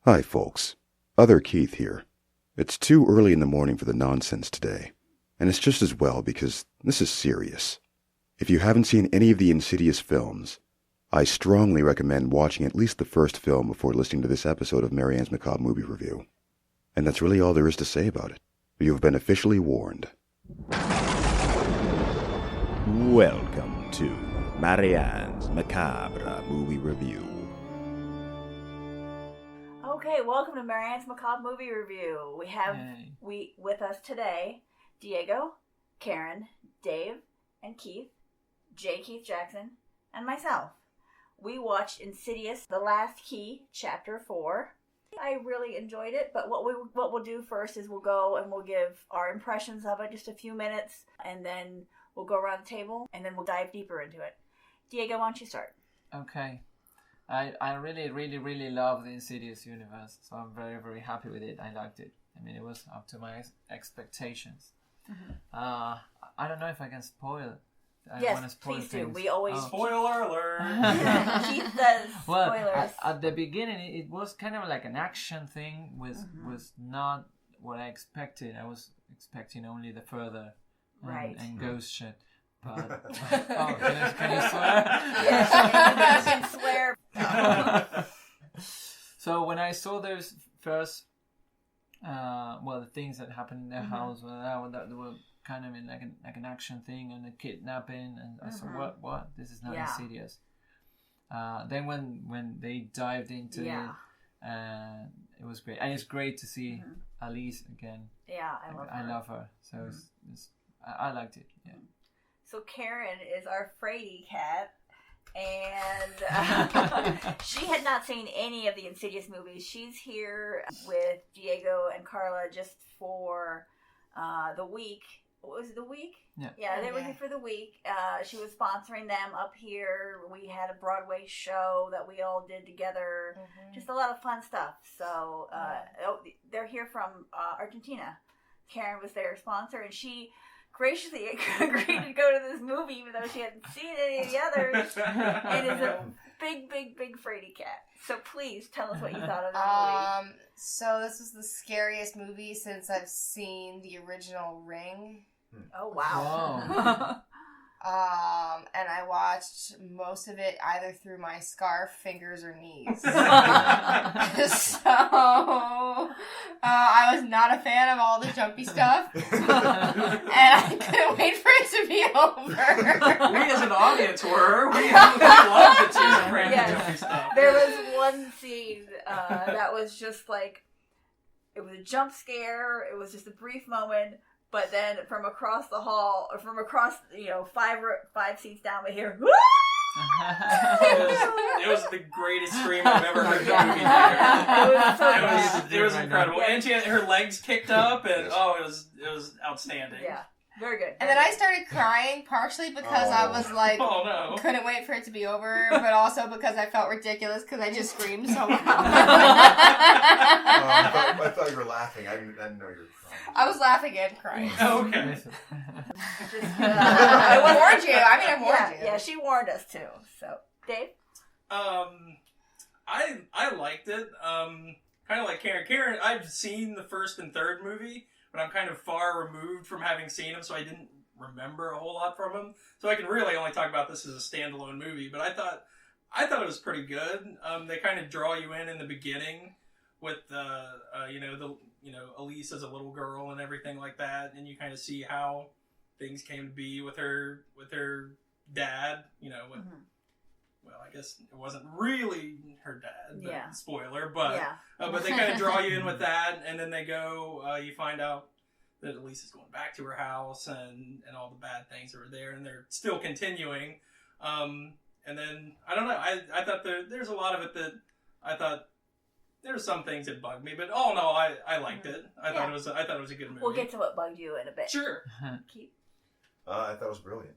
Hi, folks. Other Keith here. It's too early in the morning for the nonsense today, and it's just as well because this is serious. If you haven't seen any of the Insidious films, I strongly recommend watching at least the first film before listening to this episode of Marianne's Macabre Movie Review. And that's really all there is to say about it. You have been officially warned. Welcome to Marianne's Macabre Movie Review. Okay, welcome to Marianne's Macabre Movie Review. We have with us today Diego, Karen, Dave, and Keith, J. Keith Jackson, and myself. We watched Insidious, The Last Key, Chapter 4. I really enjoyed it, but what we'll do first is we'll go and we'll give our impressions of it, just a few minutes, and then we'll go around the table, and then we'll dive deeper into it. Diego, why don't you start? Okay. I really love the Insidious universe, so I'm very, very happy with it. I liked it. I mean, it was up to my expectations. Mm-hmm. I don't know if I can spoil. Yes, please do. We always... Spoiler alert! Keith does spoilers. Well, at the beginning, it was kind of like an action thing, was not what I expected. I was expecting only the further and ghost shit. But, can you swear? Yes, you can swear. So when I saw those first, the things that happened in their house, that were kind of in like an action thing and a kidnapping, and I thought, what? This is not Insidious. Then when they dived into it, it was great, and it's great to see Alice again. Yeah, I love her. So I liked it. Yeah. So Karen is our Frady cat, and she had not seen any of the Insidious movies. She's here with Diego and Carla just for the week. What was it, the week? Yeah, they were here for the week. She was sponsoring them up here. We had a Broadway show that we all did together. Just a lot of fun stuff. So they're here from Argentina. Karen was their sponsor, and she graciously agreed to go to this movie even though she hadn't seen any of the others, and is a big Frady cat. So please tell us what you thought of the movie. So this was the scariest movie since I've seen the original Ring. Oh wow. And I watched most of it either through my scarf, fingers, or knees. So I was not a fan of all the jumpy stuff, and I couldn't wait for it to be over. We as an audience were. We loved the jumpy stuff. There was one scene that was just like, it was a jump scare. It was just a brief moment. But then from across the hall, or from across, five seats down, we hear, woo! It was the greatest scream I've ever heard in a movie theater. It was incredible. Yeah. And she had her legs kicked up, and it was outstanding. Yeah. Very good. And then I started crying, partially because I was like, couldn't wait for it to be over, but also because I felt ridiculous because I just screamed so loud. I thought you were laughing. I didn't know you were crying. I was laughing and crying. Oh, okay. I warned you. I warned you. Yeah, she warned us too. So, Dave? I liked it. Kind of like Karen. Karen, I've seen the first and third movie, but I'm kind of far removed from having seen them, so I didn't remember a whole lot from them. So I can really only talk about this as a standalone movie. But I thought it was pretty good. They kind of draw you in the beginning with Elise as a little girl and everything like that, and you kind of see how things came to be with her dad. Well, I guess it wasn't really her dad, but spoiler, but they kind of draw you in with that, and then they go, you find out that Elise is going back to her house, and all the bad things that were there, and they're still continuing, and then, I don't know, I thought there's a lot of it that I thought there were some things that bugged me, but all in all, I liked it. I thought it was a good movie. We'll get to what bugged you in a bit. Sure. I thought it was brilliant.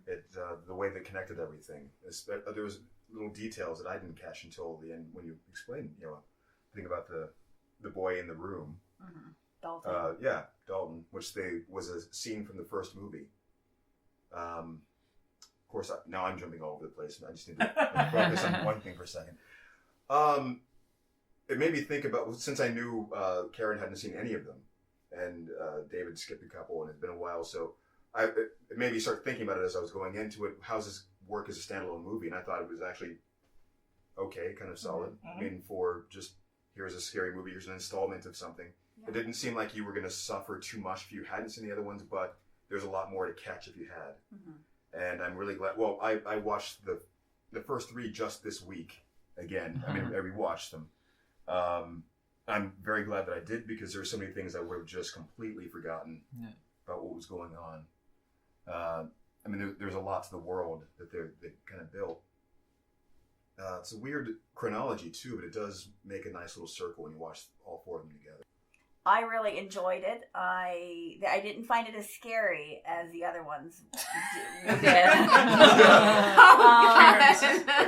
It the way they connected everything. There was little details that I didn't catch until the end when you explained, the thing about the boy in the room. Dalton. Dalton, which was a scene from the first movie. Of course, now I'm jumping all over the place, and I just need to focus on one thing for a second. it made me think about, since I knew Karen hadn't seen any of them, and David skipped a couple, and it's been a while, so it made me start thinking about it as I was going into it. How's this work as a standalone movie? And I thought it was actually okay, kind of solid. Mm-hmm. I mean, for just, here's a scary movie, here's an installment of something. Yeah. It didn't seem like you were going to suffer too much if you hadn't seen the other ones, but there's a lot more to catch if you had. Mm-hmm. And I'm really glad. Well, I watched the first 3 just this week again. I mean, I rewatched them. I'm very glad that I did, because there were so many things I would have just completely forgotten about what was going on. I mean, there's a lot to the world that they kind of built. It's a weird chronology too, but it does make a nice little circle when you watch all 4 of them together. I really enjoyed it. I didn't find it as scary as the other ones did.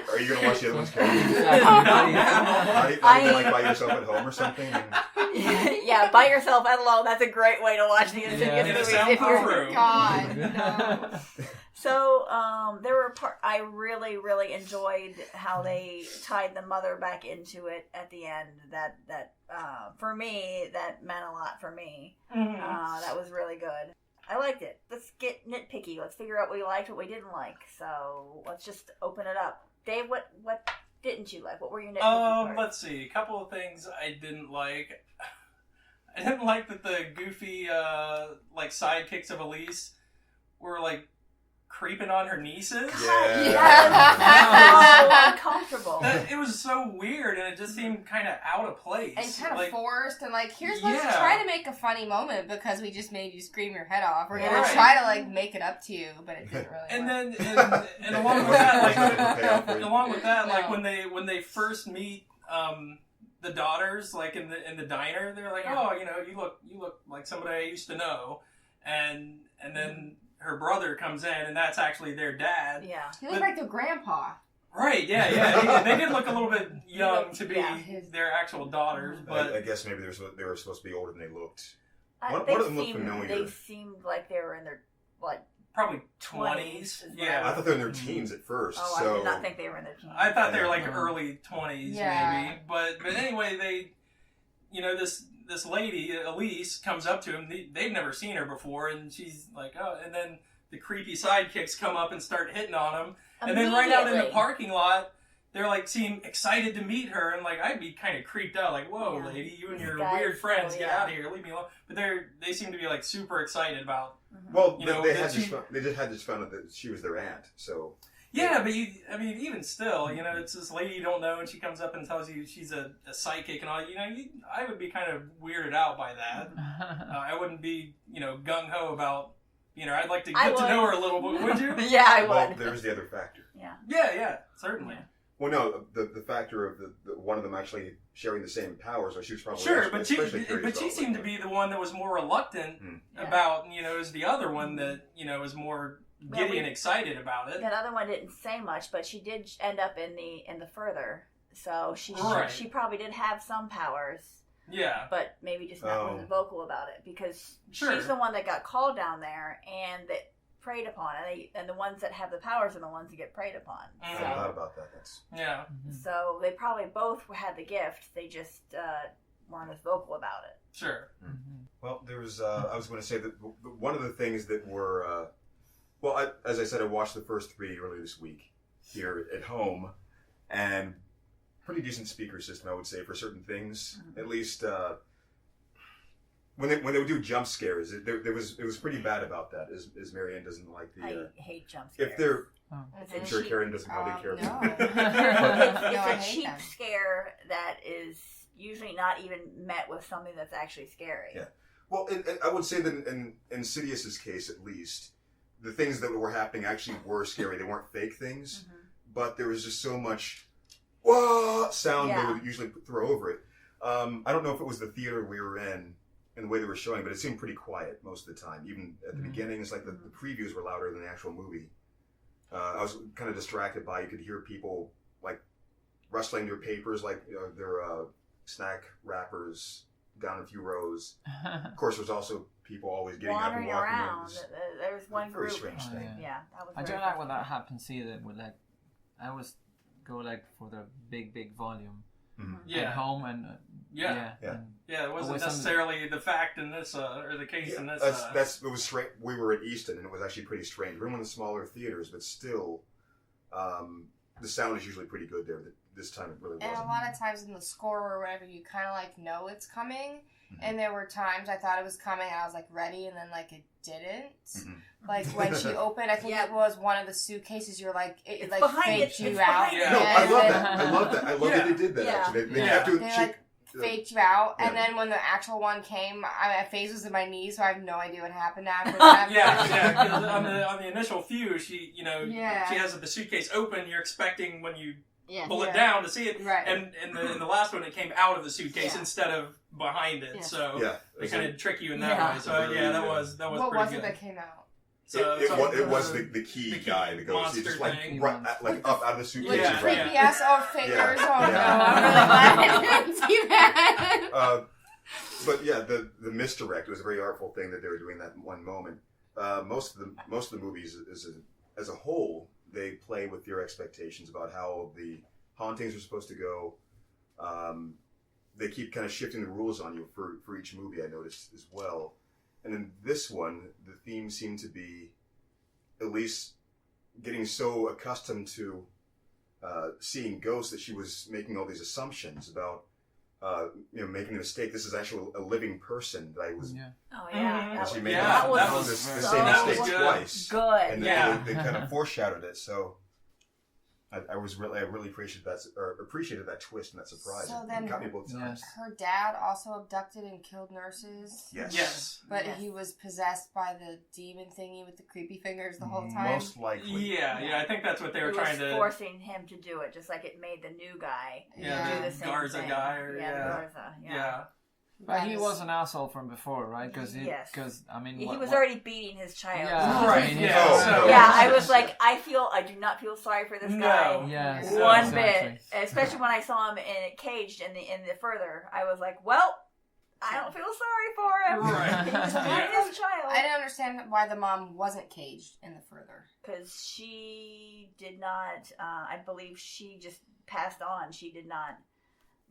Are you going to watch the other ones, Karen? Not even like by yourself at home or something? Yeah, by yourself alone. That's a great way to watch the Insidious movies. If you're God, no. So there were I really, really enjoyed how they tied the mother back into it at the end. That for me, that meant a lot for me. Mm-hmm. That was really good. I liked it. Let's get nitpicky. Let's figure out what we liked, what we didn't like. So let's just open it up. Dave, what didn't you like? What were your nitpicky parts? Let's see. A couple of things I didn't like. I didn't like that the goofy like sidekicks of Elise were like creeping on her nieces. Yeah. So uncomfortable. It was so weird, and it just seemed kind of out of place. And kind of forced, and like, here's let's try to make a funny moment because we just made you scream your head off. We're gonna try to like make it up to you, but it didn't really work. And along with that, like when they first meet the daughters, like in the diner, they're like, oh, you look like somebody I used to know, and then her brother comes in, and that's actually their dad. Yeah, he looked like their grandpa. Right? Yeah. They did look a little bit young to be their actual daughters, but I guess maybe they were supposed to be older than they looked. One of them looked familiar. They seemed like they were in their probably 20s. Yeah, I thought they were in their teens at first. Oh, so I did not think they were in their teens. I thought they were like early 20s, maybe. But anyway, they, this lady Elise comes up to him. They've never seen her before, and she's like, oh, and then the creepy sidekicks come up and start hitting on him, and then right out in the parking lot, they're like seem excited to meet her, and like I'd be kind of creeped out, like, whoa, lady, you and your weird friends, get out of here, leave me alone. But they seem to be like super excited about. Well, they just had found out that she was their aunt, so. Yeah, but even still, it's this lady you don't know, and she comes up and tells you she's a psychic and all. I would be kind of weirded out by that. I wouldn't be, gung ho about. I'd like to get to know her a little bit. Would you? Yeah, I would. Well, there's the other factor. Yeah, certainly. Well, no, the factor of the one of them actually sharing the same powers, or she was probably but she seemed to be the one that was more reluctant about, as the other one that was more giddy and excited about it. That other one didn't say much, but she did end up in the further, so she probably did have some powers. Yeah, but maybe just not wasn't vocal about it, because she's the one that got called down there and that preyed upon, and the ones that have the powers are the ones that get preyed upon. I thought about that. So they probably both had the gift. They just weren't as vocal about it. Sure. Mm-hmm. Well, there was. I was going to say that one of the things that were. As I said, I watched the first 3 earlier this week here at home, and pretty decent speaker system, I would say, for certain things. Mm-hmm. At least when they would do jump scares, it was pretty bad about that. As Marianne doesn't like the. I hate jump scares. If they're, I'm sure Karen doesn't really care. No. It's a cheap scare that is usually not even met with something that's actually scary. Yeah. Well, and I would say that in Insidious's case, at least, the things that were happening actually were scary. They weren't fake things, but there was just so much sound they would usually throw over it. I don't know if it was the theater we were in and the way they were showing, but it seemed pretty quiet most of the time. Even at the beginning, it's like the previews were louder than the actual movie. I was kind of distracted by, you could hear people like rustling their papers, like their snack wrappers down a few rows. Of course, there's also people always getting up and walking around. There's one group. Very strange thing. Yeah, that was. I don't like when that happens either. With I always go for the big volume, at home and it wasn't necessarily the fact in this or the case in this. It was strange. We were at Easton, and it was actually pretty strange. We're in one of the smaller theaters, but still, the sound is usually pretty good there. This time it really wasn't. And a lot of times in the score or whatever, you kind of like know it's coming. And there were times I thought it was coming and I was like ready, and then like it didn't. Like when she opened, I think it was one of the suitcases. You're like, it like faked you out. Yeah. No, I love that. I love that. I love that they did that. Actually, they kept doing. They like faked you out, and then when the actual one came, my face was in my knees, so I have no idea what happened after that. On the initial view, she has the suitcase open. You're expecting when you pull it down to see it, right? And in the last one, it came out of the suitcase instead of behind it. So they kind of trick you in that way. So that was what pretty was good. it that came out? So, it was the key guy that goes just like up out of the suitcase. With creepy ass fingers. Oh no! I'm really glad I didn't see that. But yeah, the misdirect was a very artful thing that they were doing that one moment. Most of the movies as a whole, they play with your expectations about how the hauntings are supposed to go. They keep kind of shifting the rules on you for each movie, I noticed as well. And in this one, the theme seemed to be at least getting so accustomed to seeing ghosts that she was making all these assumptions about, making a mistake. This is actually a living person that I was. Yeah. Oh yeah. She made that was the same mistake twice. Good. And they kind of foreshadowed it. So I really appreciated that twist and that surprise. So then, it got me both times. Her dad also abducted and killed nurses. Yes. But he was possessed by the demon thingy with the creepy fingers the whole time. Most likely. Yeah. I think that's what they were trying to. Forcing him to do it, just like it made the new guy do the same Garza thing. guy, or Garza. Yeah. But he was an asshole from before, right? Because he was already beating his child. Yeah, right. I was like, I do not feel sorry for this guy. Yes, one bit. Especially when I saw him caged in the further, I was like, well, I don't feel sorry for him. Right. He was beating his child. I didn't understand why the mom wasn't caged in the further. Because she did not. I believe she just passed on. She did not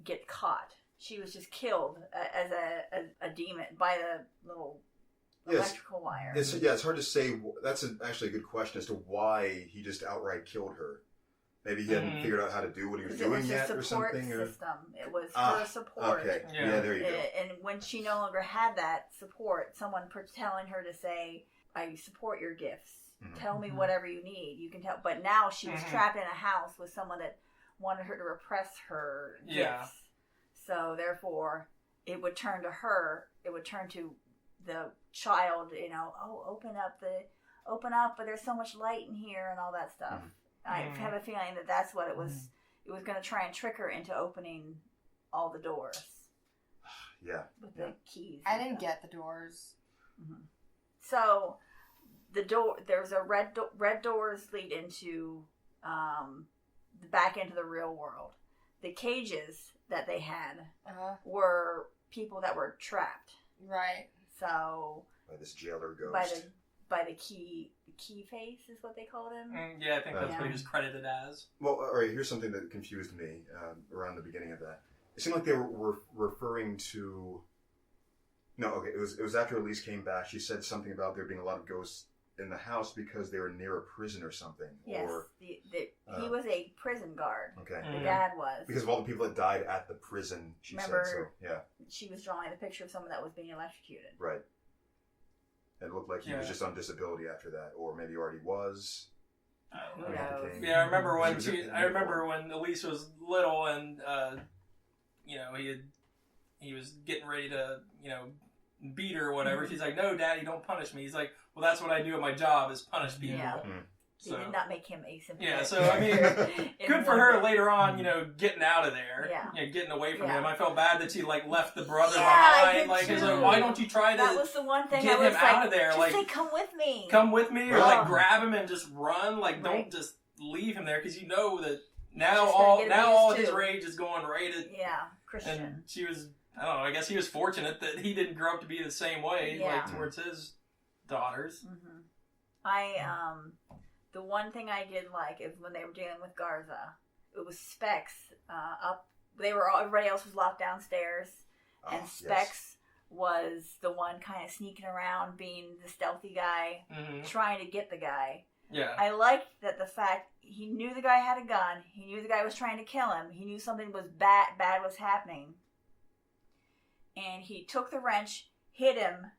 get caught. She was just killed as a demon by the little electrical wire. It's hard to say. That's actually a good question as to why he just outright killed her. Maybe he hadn't figured out how to do what he was doing yet or something. It was her support. Okay. Yeah, there you go. And when she no longer had that support, someone telling her to say, I support your gifts. Tell me whatever you need. You can tell. But now she was trapped in a house with someone that wanted her to repress her gifts. So therefore, it would turn to her. It would turn to the child. Open up. But there's so much light in here and all that stuff. I have a feeling that that's what it was. It was going to try and trick her into opening all the doors. Yeah. With the keys. I didn't get the doors. So the door. There's a red doors lead into back into the real world. The cages that they had were people that were trapped. Right. So by this jailer ghost. By the key face is what they called him. I think that's what he was credited as. Well, all right. Here's something that confused me around the beginning of that. It seemed like they were referring to. No, okay. It was after Elise came back. She said something about there being a lot of ghosts in the house because they were near a prison or something. Yes, or, he was a prison guard. Okay. The dad was. Because of all the people that died at the prison, she said so. Yeah. She was drawing the picture of someone that was being electrocuted. Right. It looked like he was just on disability after that, or maybe already was. I remember when Elise was little and he was getting ready to beat her or whatever. She's like, "No, Daddy, don't punish me." He's like, "Well, that's what I do at my job is punish people." Yeah. So, did not make him asymptomatic. Yeah, so I mean, good for her later on, getting out of there. Yeah. Getting away from him. I felt bad that she left the brother behind. It's like, why don't you try to that was the one thing get I was him out of there? Just say, come with me. Come with me, or grab him and just run. Don't just leave him there because that now all his rage is going right at Christian. And she was, I don't know, I guess he was fortunate that he didn't grow up to be the same way towards his daughters. The one thing I did like is when they were dealing with Garza, it was Specs up everybody else was locked downstairs, and Yes. Specs was the one kind of sneaking around, being the stealthy guy, trying to get the guy. Yeah. I liked that the fact he knew the guy had a gun. He knew the guy was trying to kill him. He knew something was bad was happening. And he took the wrench, hit him,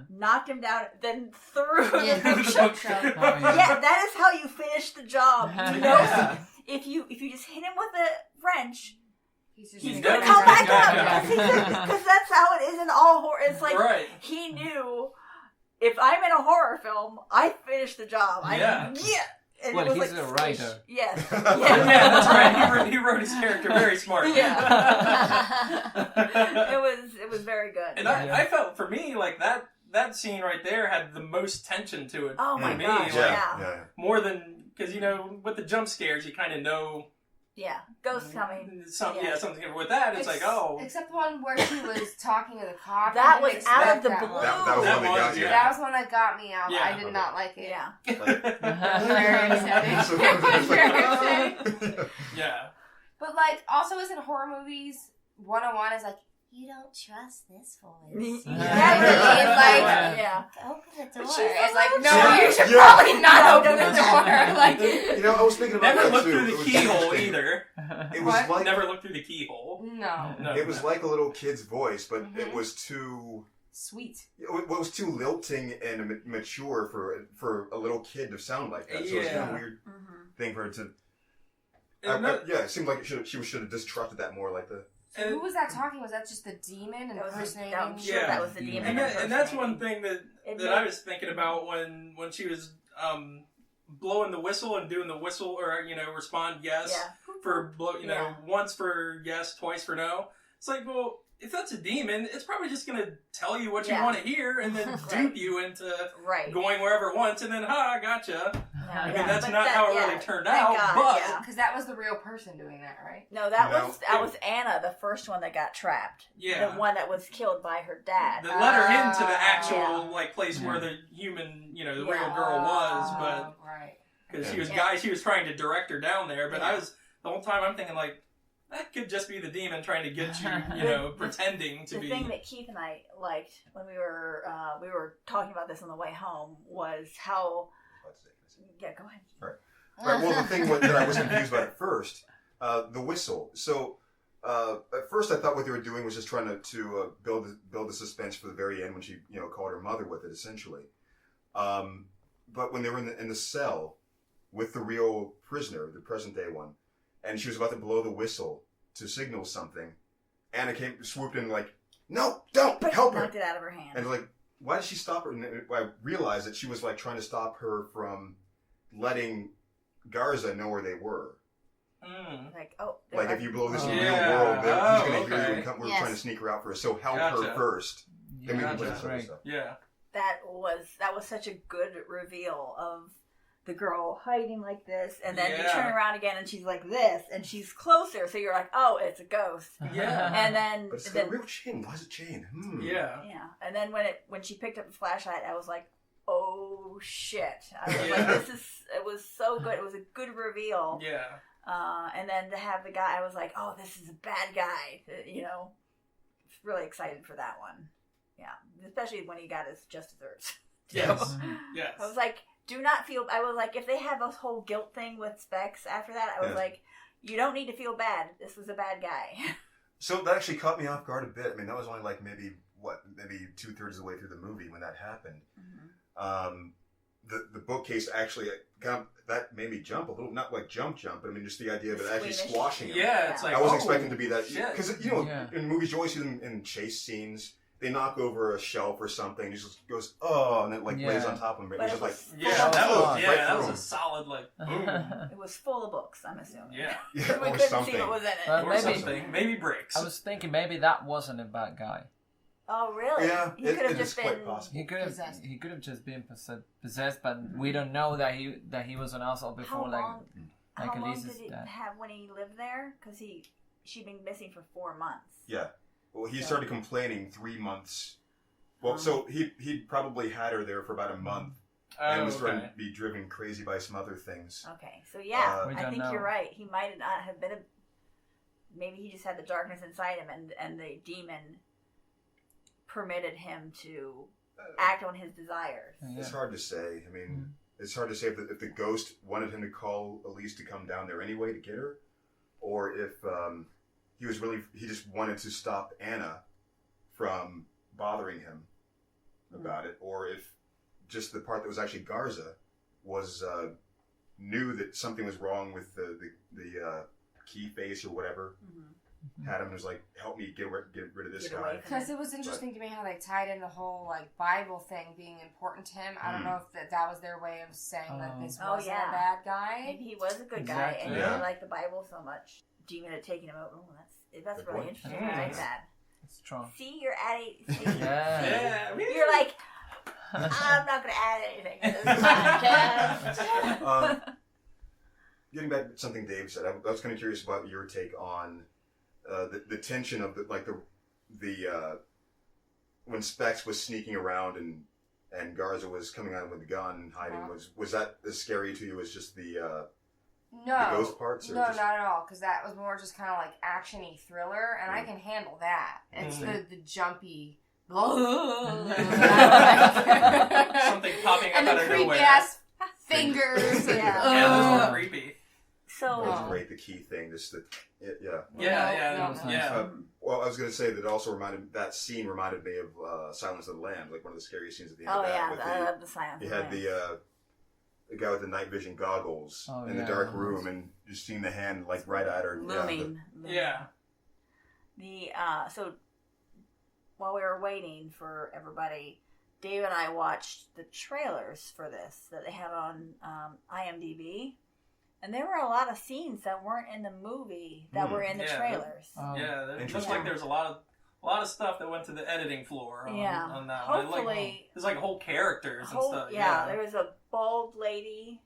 knocked him down, then threw him. Yeah, that is how you finish the job. You know, if you just hit him with a wrench, he's gonna come back up. Because that's how it is in all horror. It's like he knew, if I'm in a horror film, I finish the job. And well, it was he's a writer. Yes. Yeah, that's right. He wrote his character very smartly. It was very good. And I felt, for me, like that scene right there had the most tension to it. Oh my for me. gosh! Like, more than, because with the jump scares, you kind of know. Yeah, ghosts coming. Something. With that, it's like, oh. Except the one where she was talking to the cop. That was out of the blue. That was one that got you. That was one that got me out. Yeah. I did not like it. Yeah. Very upsetting. Yeah. But, like, also isn't horror movies 101 is like, you don't trust this voice. Yeah. Open the door. She's It's like, no, Yeah. you should Yeah. probably not open the door. Like, I was thinking about Never that looked too. through It the was keyhole interesting. either. It was What? like Never looked through the keyhole. no. it was like a little kid's voice, but it was too. Sweet. It was too lilting and mature for a little kid to sound like that. So it's kind of a weird thing for her to. It seemed like she should have distrusted that more, like the. Who was that talking? Was that just the demon and impersonating? I'm sure that was the demon. And that's one thing that I was thinking about when she was blowing the whistle and doing the whistle, or respond yes for once for yes, twice for no. It's like, well, if that's a demon, it's probably just going to tell you what you want to hear and then dupe you into going wherever it wants, and then gotcha. I mean, that's not how it really turned out, but because that was the real person doing that, right? No, that was Anna, the first one that got trapped. Yeah, the one that was killed by her dad. That led her into the actual place where the human, the real girl was, but because she was trying to direct her down there, but I was the whole time I'm thinking like, that could just be the demon trying to get you, pretending to be. The thing that Keith and I liked when we were talking about this on the way home was how. Yeah, go ahead. Right. Well, the thing that I was confused about at first, the whistle. So at first, I thought what they were doing was just trying to build the suspense for the very end when she called her mother with it, essentially. But when they were in the cell with the real prisoner, the present day one, and she was about to blow the whistle to signal something, Anna swooped in like, no, don't help her. Knocked it out of her hand. And like, why did she stop her? And I realized that she was like trying to stop her from letting Garza know where they were. Like if you blow this in the real world, then he's going to hear you and we're trying to sneak her out first. So help her first. Then we can play this other stuff. Yeah. That was such a good reveal of the girl hiding like this, and then you turn around again and she's like this, and she's closer, so you're like, oh, it's a ghost. Yeah. And then but it's got a real chain. Why is it chain? Yeah. Yeah. And then when she picked up the flashlight, I was like, oh shit. I was like, it was so good. It was a good reveal. Yeah. And then to have the guy, I was like, oh, this is a bad guy. Really excited for that one. Yeah. Especially when he got his just desserts. Yes. Yes. I was like, do not feel. I was like, if they had this whole guilt thing with Specs after that, I was like, you don't need to feel bad. This was a bad guy. So that actually caught me off guard a bit. I mean, that was only like maybe 2/3 of the way through the movie when that happened. The bookcase actually that made me jump a little, not like jump, but I mean just the idea of it actually squashing him. Yeah, it's like I wasn't expecting to be that, because in movies you always see them in chase scenes. They knock over a shelf or something. He just goes, oh, and then lays on top of him. But he's just like, that was a solid boom. It was full of books, I'm assuming. Yeah, we or couldn't something. see what was in it. Or something. Maybe bricks. I was thinking maybe that wasn't a bad guy. Oh, really? Yeah, he could have just been quite possible. He could have just been possessed, but we don't know that he was an asshole before. How long Elise's did he death. have when he lived there? Because she'd been missing for 4 months. Yeah. Well, he started complaining 3 months. Well, so he probably had her there for about a month. And was starting to be driven crazy by some other things. Okay, so I think know. you're right. He might not have been maybe he just had the darkness inside him, and the demon permitted him to act on his desires. It's hard to say. I mean, it's hard to say if the ghost wanted him to call Elise to come down there anyway to get her, or if he just wanted to stop Anna from bothering him about it, or if just the part that was actually Garza was knew that something was wrong with the key face or whatever. Had him, was like, help me get rid of this guy. Because it was interesting to me how they tied in the whole like Bible thing being important to him. I don't know if that was their way of saying that this wasn't a bad guy. Maybe he was a good guy, and he liked the Bible so much. Demon had taken him out. Oh, that's Good really point. interesting. I like that. It's strong. See, you're adding. Yeah. You're like, I'm not going to add anything to this podcast. Getting back to something Dave said, I was kind of curious about your take on the tension of the when Specs was sneaking around and Garza was coming out with a gun and hiding. Was that as scary to you as just the ghost parts? Or no, not at all. Because that was more just kind of like action-y thriller, and I can handle that. It's the jumpy. Something popping up and out the of creepy nowhere. ass fingers. Yeah, that's more creepy. So That was great. The key thing, just the Yeah. Well, I was going to say that scene reminded me of Silence of the Lambs, like one of the scariest scenes at the end. Oh of that. yeah, I love the Silence. You had the guy with the night vision goggles in the dark room, and just seeing the hand like right at her. Looming. Yeah. So while we were waiting for everybody, Dave and I watched the trailers for this that they had on IMDb. And there were a lot of scenes that weren't in the movie that were in the trailers. It looks like there's a lot of stuff that went to the editing floor on that one. Hopefully, there's like whole characters and stuff. Yeah, there was a bald lady,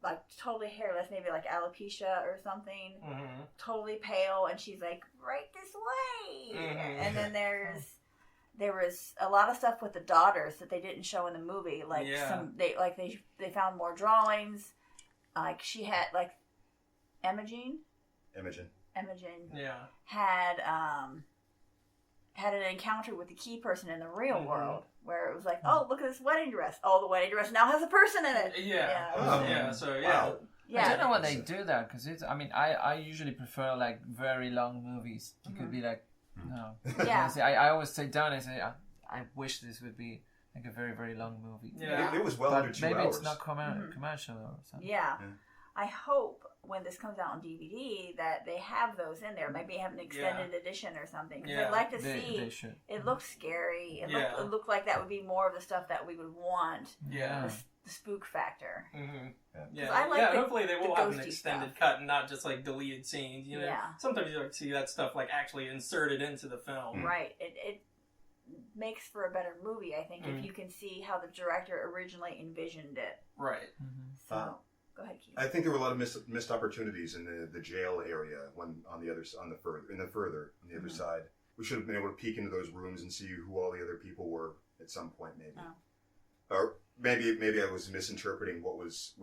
like totally hairless, maybe like alopecia or something, totally pale, and she's like, right this way. And then there was a lot of stuff with the daughters that they didn't show in the movie. Like they found more drawings. Like she had like Imogen had an encounter with the key person in the real world, where it was like, oh, look at this wedding dress. Oh, the wedding dress now has a person in it. I don't know why they do that, because I usually prefer like very long movies. It could be like, no. Yeah. I always sit down and say, I wish this would be like a very, very long movie. Yeah. It was well under 2 hours. Maybe it's not commercial or something. Yeah. I hope when this comes out on DVD that they have those in there. Maybe have an extended edition or something. Because I'd like to see. They should. It looks scary. It looked like that would be more of the stuff that we would want. Yeah. The spook factor. Hopefully they will have an extended cut and not just like deleted scenes. You know, sometimes you like see that stuff like actually inserted into the film. Right. It makes for a better movie, I think, if you can see how the director originally envisioned it. Right. So, go ahead, Keith. I think there were a lot of missed opportunities in the jail area on the other side. We should have been able to peek into those rooms and see who all the other people were at some point, maybe. Or maybe I was misinterpreting what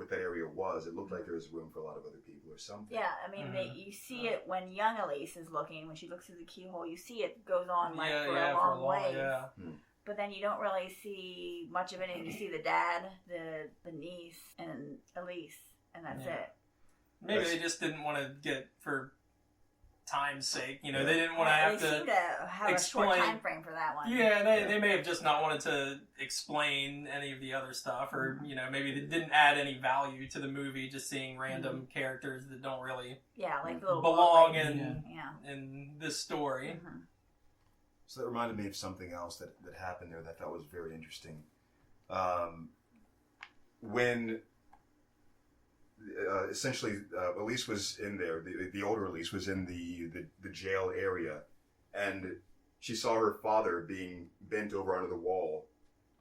that area was. It looked like there was room for a lot of other people or something. Yeah, I mean, you see it when young Elise is looking. When she looks through the keyhole, you see it goes on for a long way. But then you don't really see much of anything. You see the dad, the niece, and Elise, and that's it. Maybe they just didn't want to get, for time's sake, they didn't want to have to seem to have explain. A short time frame for that one. Yeah, they may have just not wanted to explain any of the other stuff, or maybe they didn't add any value to the movie, just seeing random characters that don't really like little belong in this story. So that reminded me of something else that happened there that I thought was very interesting. When essentially Elise was in there, the older Elise was in the jail area, and she saw her father being bent over under the wall,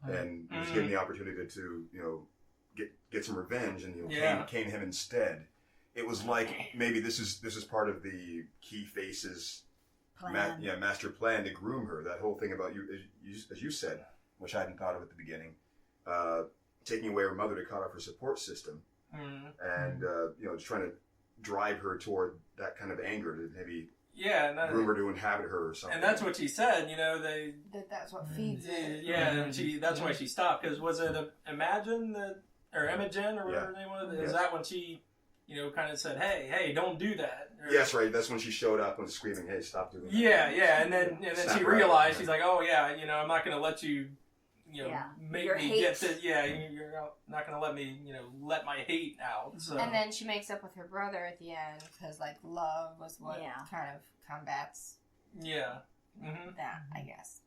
and was given the opportunity to get some revenge and cane him instead. It was like maybe this is part of the Key Face's master plan to groom her. That whole thing about as you said, which I hadn't thought of at the beginning, taking away her mother to cut off her support system, and just trying to drive her toward that kind of anger to maybe and groom her to inhabit her or something. And that's what she said. That's what feeds it. Yeah, and that's why she stopped. Because was it Imogen or Imogen or whatever her name was? Is that when she, kind of said, "Hey, don't do that"? Or, yes, right. That's when she showed up and was screaming, "Hey, stop doing that!" Yeah, and then Snap she her out. realized she's like, "Oh yeah, I'm not going to let you." Make Your me hate. get to, you're not going to let me, let my hate out. So. And then she makes up with her brother at the end because, like, love was what kind of combats that, I guess.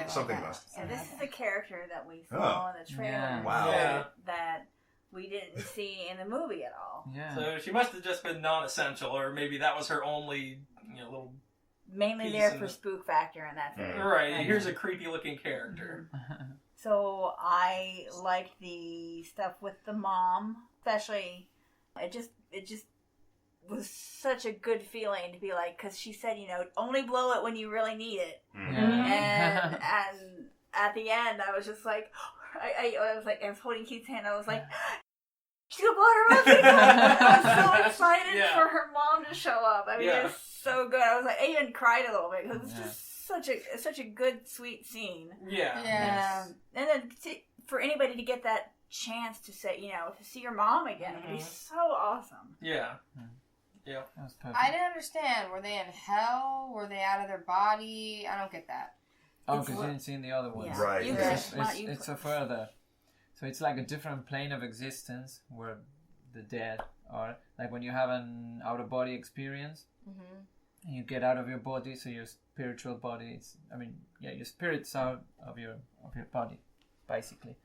Something must. So this is a character that we saw in the trailer. Yeah. Wow. Yeah. That we didn't see in the movie at all. Yeah. So she must have just been non-essential, or maybe that was her only, little... Mainly piece there in for the- spook factor, and that's it. Right, And- here's a creepy-looking character. So I liked the stuff with the mom, especially. It just was such a good feeling to be like, because she said, only blow it when you really need it. And at the end, I was just like, I was holding Keith's hand. I was like, she's gonna blow her up. I was so excited for her mom to show up. I mean, it was so good. I was like, I even cried a little bit because it's just such a good, sweet scene. Yeah. And then for anybody to get that chance to say, to see your mom again, would be so awesome. Yeah. That was perfect. I didn't understand. Were they in hell? Were they out of their body? I don't get that. Oh, because you didn't see the other ones. Yeah. Right. You It's a further. So it's like a different plane of existence where the dead are. Like when you have an out-of-body experience, and you get out of your body, so your spiritual body, your spirit's out of your body, basically.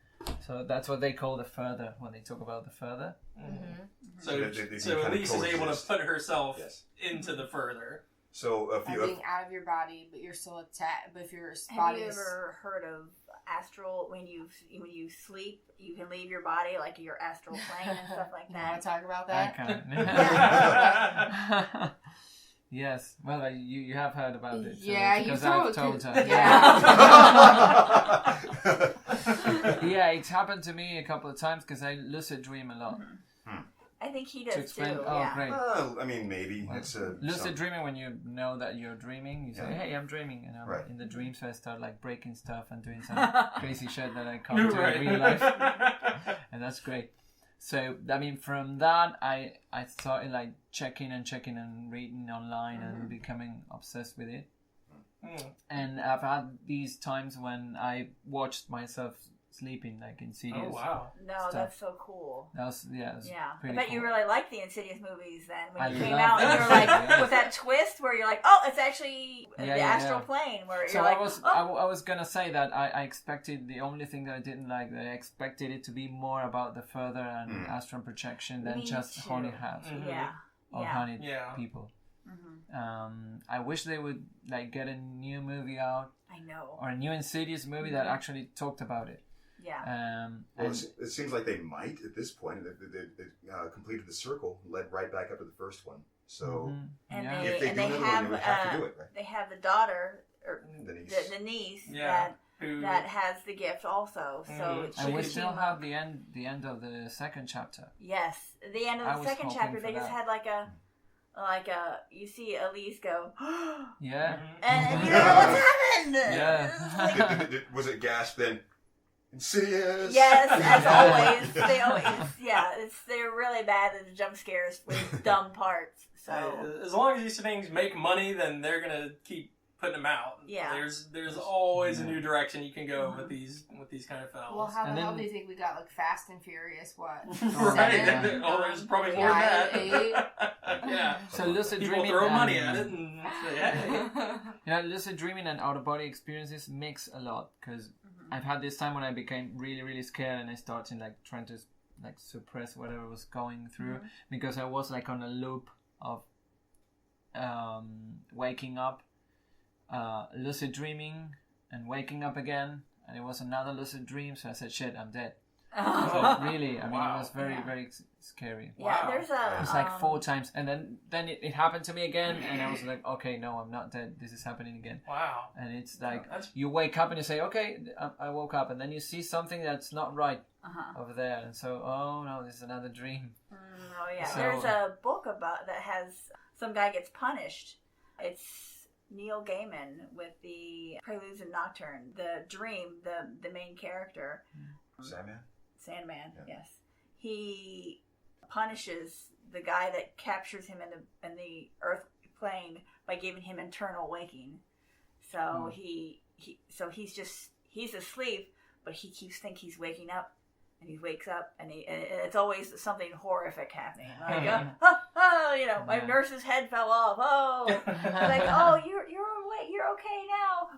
So that's what they call the further when they talk about the further. So, they so kind of Elise is able to coexist. put herself into the further. So a few. Being out of your body, but you're still attached. But if your Have body you is... ever heard of astral? When you sleep, you can leave your body, like your astral plane and stuff like You want that. to talk about I that? can't. Yes. Well, you have heard about it. Yeah, you because told- I've told her. Yeah. Yeah, it's happened to me a couple of times because I lucid dream a lot. I think he To does explain. too. Oh, Yeah. great. Maybe it's a Lucid dreaming, when you know that you're dreaming, you say, "Hey, I'm dreaming," and I'm in the dream, so I start like breaking stuff and doing some crazy shit that I can't do in real life, and that's great. So from that, I started like checking and reading online and becoming obsessed with it. And I've had these times when I watched myself sleeping, like Insidious. Oh wow! No, Stuff. that's so cool. That was, it was Yeah, I pretty bet cool. you really liked the Insidious movies then when I you came loved out, and you them. were like Yeah. with that twist where you're like, oh, it's actually the astral plane where So you're like, I was gonna say that I expected, the only thing that I didn't like, that I expected it to be more about the further and astral projection than Me just too. haunted house yeah, or yeah. haunted Yeah. people. I wish they would like get a new movie out I know. or a new Insidious movie that actually talked about it. Yeah. Well, it seems like they might at this point. They completed the circle, led right back up to the first one. So And yeah. if they do another one, they would have to do it, right? They have the daughter or The niece. the niece Yeah. Who- that has the gift also. So and we she still came have up- the end of the second chapter. Yes, the end I of the was second hoping chapter. for They just that. had like a you see Elise go, Yeah. and you don't know what's happened. Yeah. It's like, Was it gasp then? Insidious. yes, as always. They always, they're really bad at the jump scares with dumb parts. So as long as these things make money, then they're gonna keep putting them out. Yeah. There's always a new direction you can go with these kind of films. Well, how And the hell then- do you think we got like Fast and Furious? What? Right? Seven? Oh, there's probably more than that. 8. Yeah. So lucid People dreaming throw and, money at it and say, hey. lucid dreaming and out of body experiences mix a lot because I've had this time when I became really, really scared and I started like trying to like suppress whatever was going through because I was like on a loop of waking up, lucid dreaming and waking up again, and it was another lucid dream. So I said, "Shit, I'm dead." So really, I mean, Wow. it was very, Yeah. very scary. Yeah, Wow. there's a. It's like 4 times, and then it happened to me again, and I was like, okay, no, I'm not dead. This is happening again. Wow. And it's like That's- you wake up and you say, okay, I woke up, and then you see something that's not right over there, and so, oh no, this is another dream. Oh yeah, So- there's a book about that has some guy gets punished. It's Neil Gaiman with the Preludes and Nocturne. The dream, the main character, Sandman. Yeah. Yes, he punishes the guy that captures him in the Earth plane by giving him internal waking. So he's asleep, but he keeps thinking he's waking up. And he wakes up, and it's always something horrific happening. Like, my nurse's head fell off. Oh, like, oh, you're awake. You're okay now.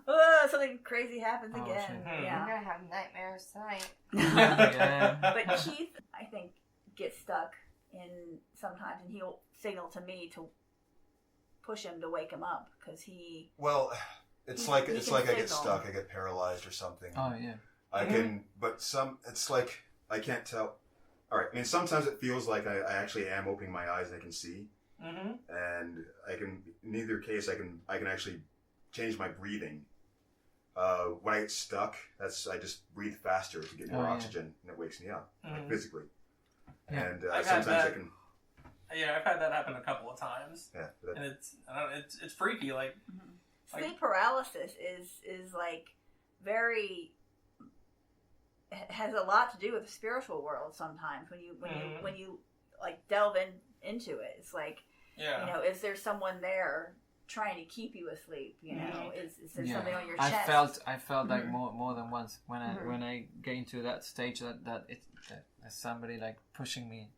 Something crazy happens again. Shit. Yeah. I'm gonna have nightmares tonight. Yeah. But Keith, I think, gets stuck in sometimes, and he'll signal to me to push him to wake him up because he. Well, it's He like can I get signal. stuck, I get paralyzed or something. Oh yeah. I can, but it's like I can't tell. All right, I mean, sometimes it feels like I actually am opening my eyes and I can see, and I can. In either case, I can actually change my breathing. When I get stuck, I just breathe faster to get more oxygen, and it wakes me up like physically. Yeah. And I've had sometimes I that. can. Yeah, I've had that happen a couple of times, Yeah, and it's freaky. Like Sleep paralysis is like very. Has a lot to do with the spiritual world sometimes when you like delve into it. It's like, is there someone there trying to keep you asleep? Is there something on your chest? I felt like more than once when I get into that stage that there's somebody like pushing me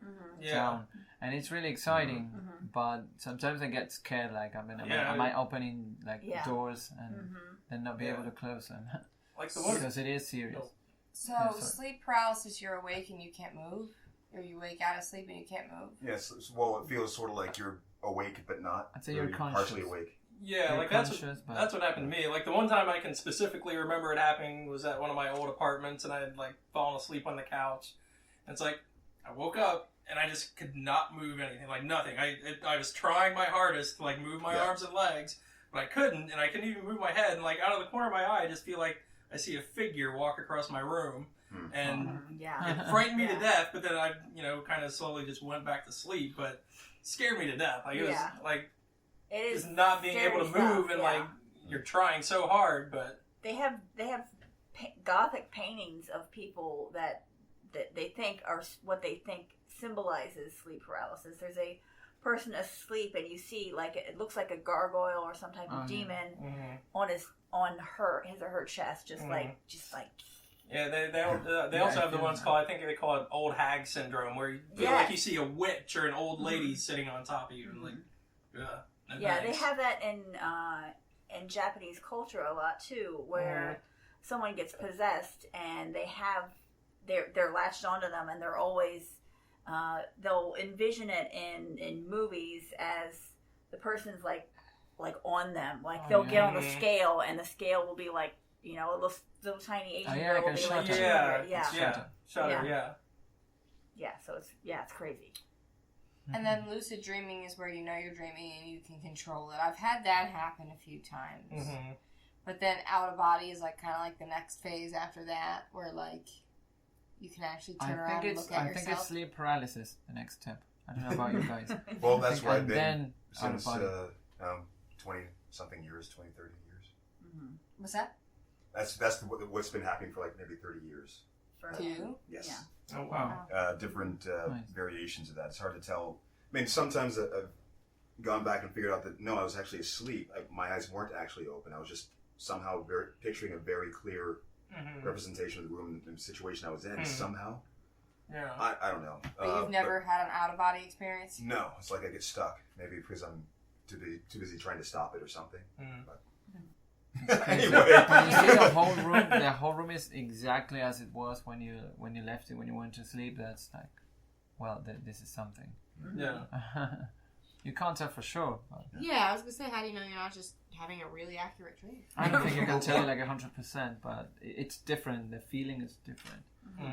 down, and it's really exciting. But sometimes I get scared. Like am I opening like doors and then not be able to close them? Like the one Because it is serious. So Yeah, sorry. sleep paralysis, you're awake and you can't move, or you wake out of sleep and you can't move. Yes, well, it feels sort of like you're awake but not. I'd say you're conscious. partially awake. Yeah, You're like conscious, but- that's what happened to me. Like the one time I can specifically remember it happening was at one of my old apartments, and I had like fallen asleep on the couch. And it's like I woke up and I just could not move anything, like nothing. I was trying my hardest to like move my arms and legs, but I couldn't, and I couldn't even move my head. And like out of the corner of my eye, I just feel like I see a figure walk across my room, and it frightened me to death. But then I, kind of slowly just went back to sleep. But scared me to death. Like it was like It is just not being able to move, and like you're trying so hard, but they have Gothic paintings of people that they think are what they think symbolizes sleep paralysis. There's a person asleep, and you see like it looks like a gargoyle or some type of demon on his or her chest, just like. Yeah, they also have the ones called, I think they call it old hag syndrome, where you feel like you see a witch or an old lady sitting on top of you, and like, they have that in Japanese culture a lot too, where someone gets possessed and they're latched onto them, and they're always they'll envision it in movies as the person's like on them, like they'll get on the scale, and the scale will be like a little tiny Asian girl will be like 200. Shutter. So it's crazy. And then lucid dreaming is where you know you're dreaming and you can control it. I've had that happen a few times. But then out of body is like kind of like the next phase after that, where like you can actually turn around and look at yourself. I think it's sleep paralysis, the next step. I don't know about you guys. Well, that's where I've been then since 20-something years, 20, 30 years. What's that? That's what's been happening for like maybe 30 years. To you? Yes. Yeah. Oh wow. Different Nice. variations of that. It's hard to tell. I mean, sometimes I've gone back and figured out that no, I was actually asleep. My eyes weren't actually open. I was just somehow picturing a very clear representation of the room and the situation I was in. Somehow. Yeah. I don't know. But you've never had an out of body experience? No, it's like I get stuck. Maybe because I'm too busy trying to stop it or something. But anyway, When you see the whole room is exactly as it was when you left it, when you went to sleep. That's like, well, this is something. Yeah. You can't tell for sure. But Yeah, I was gonna say, how do you know you're not just having a really accurate dream? I don't think I can tell you like 100%, but it's different. The feeling is different.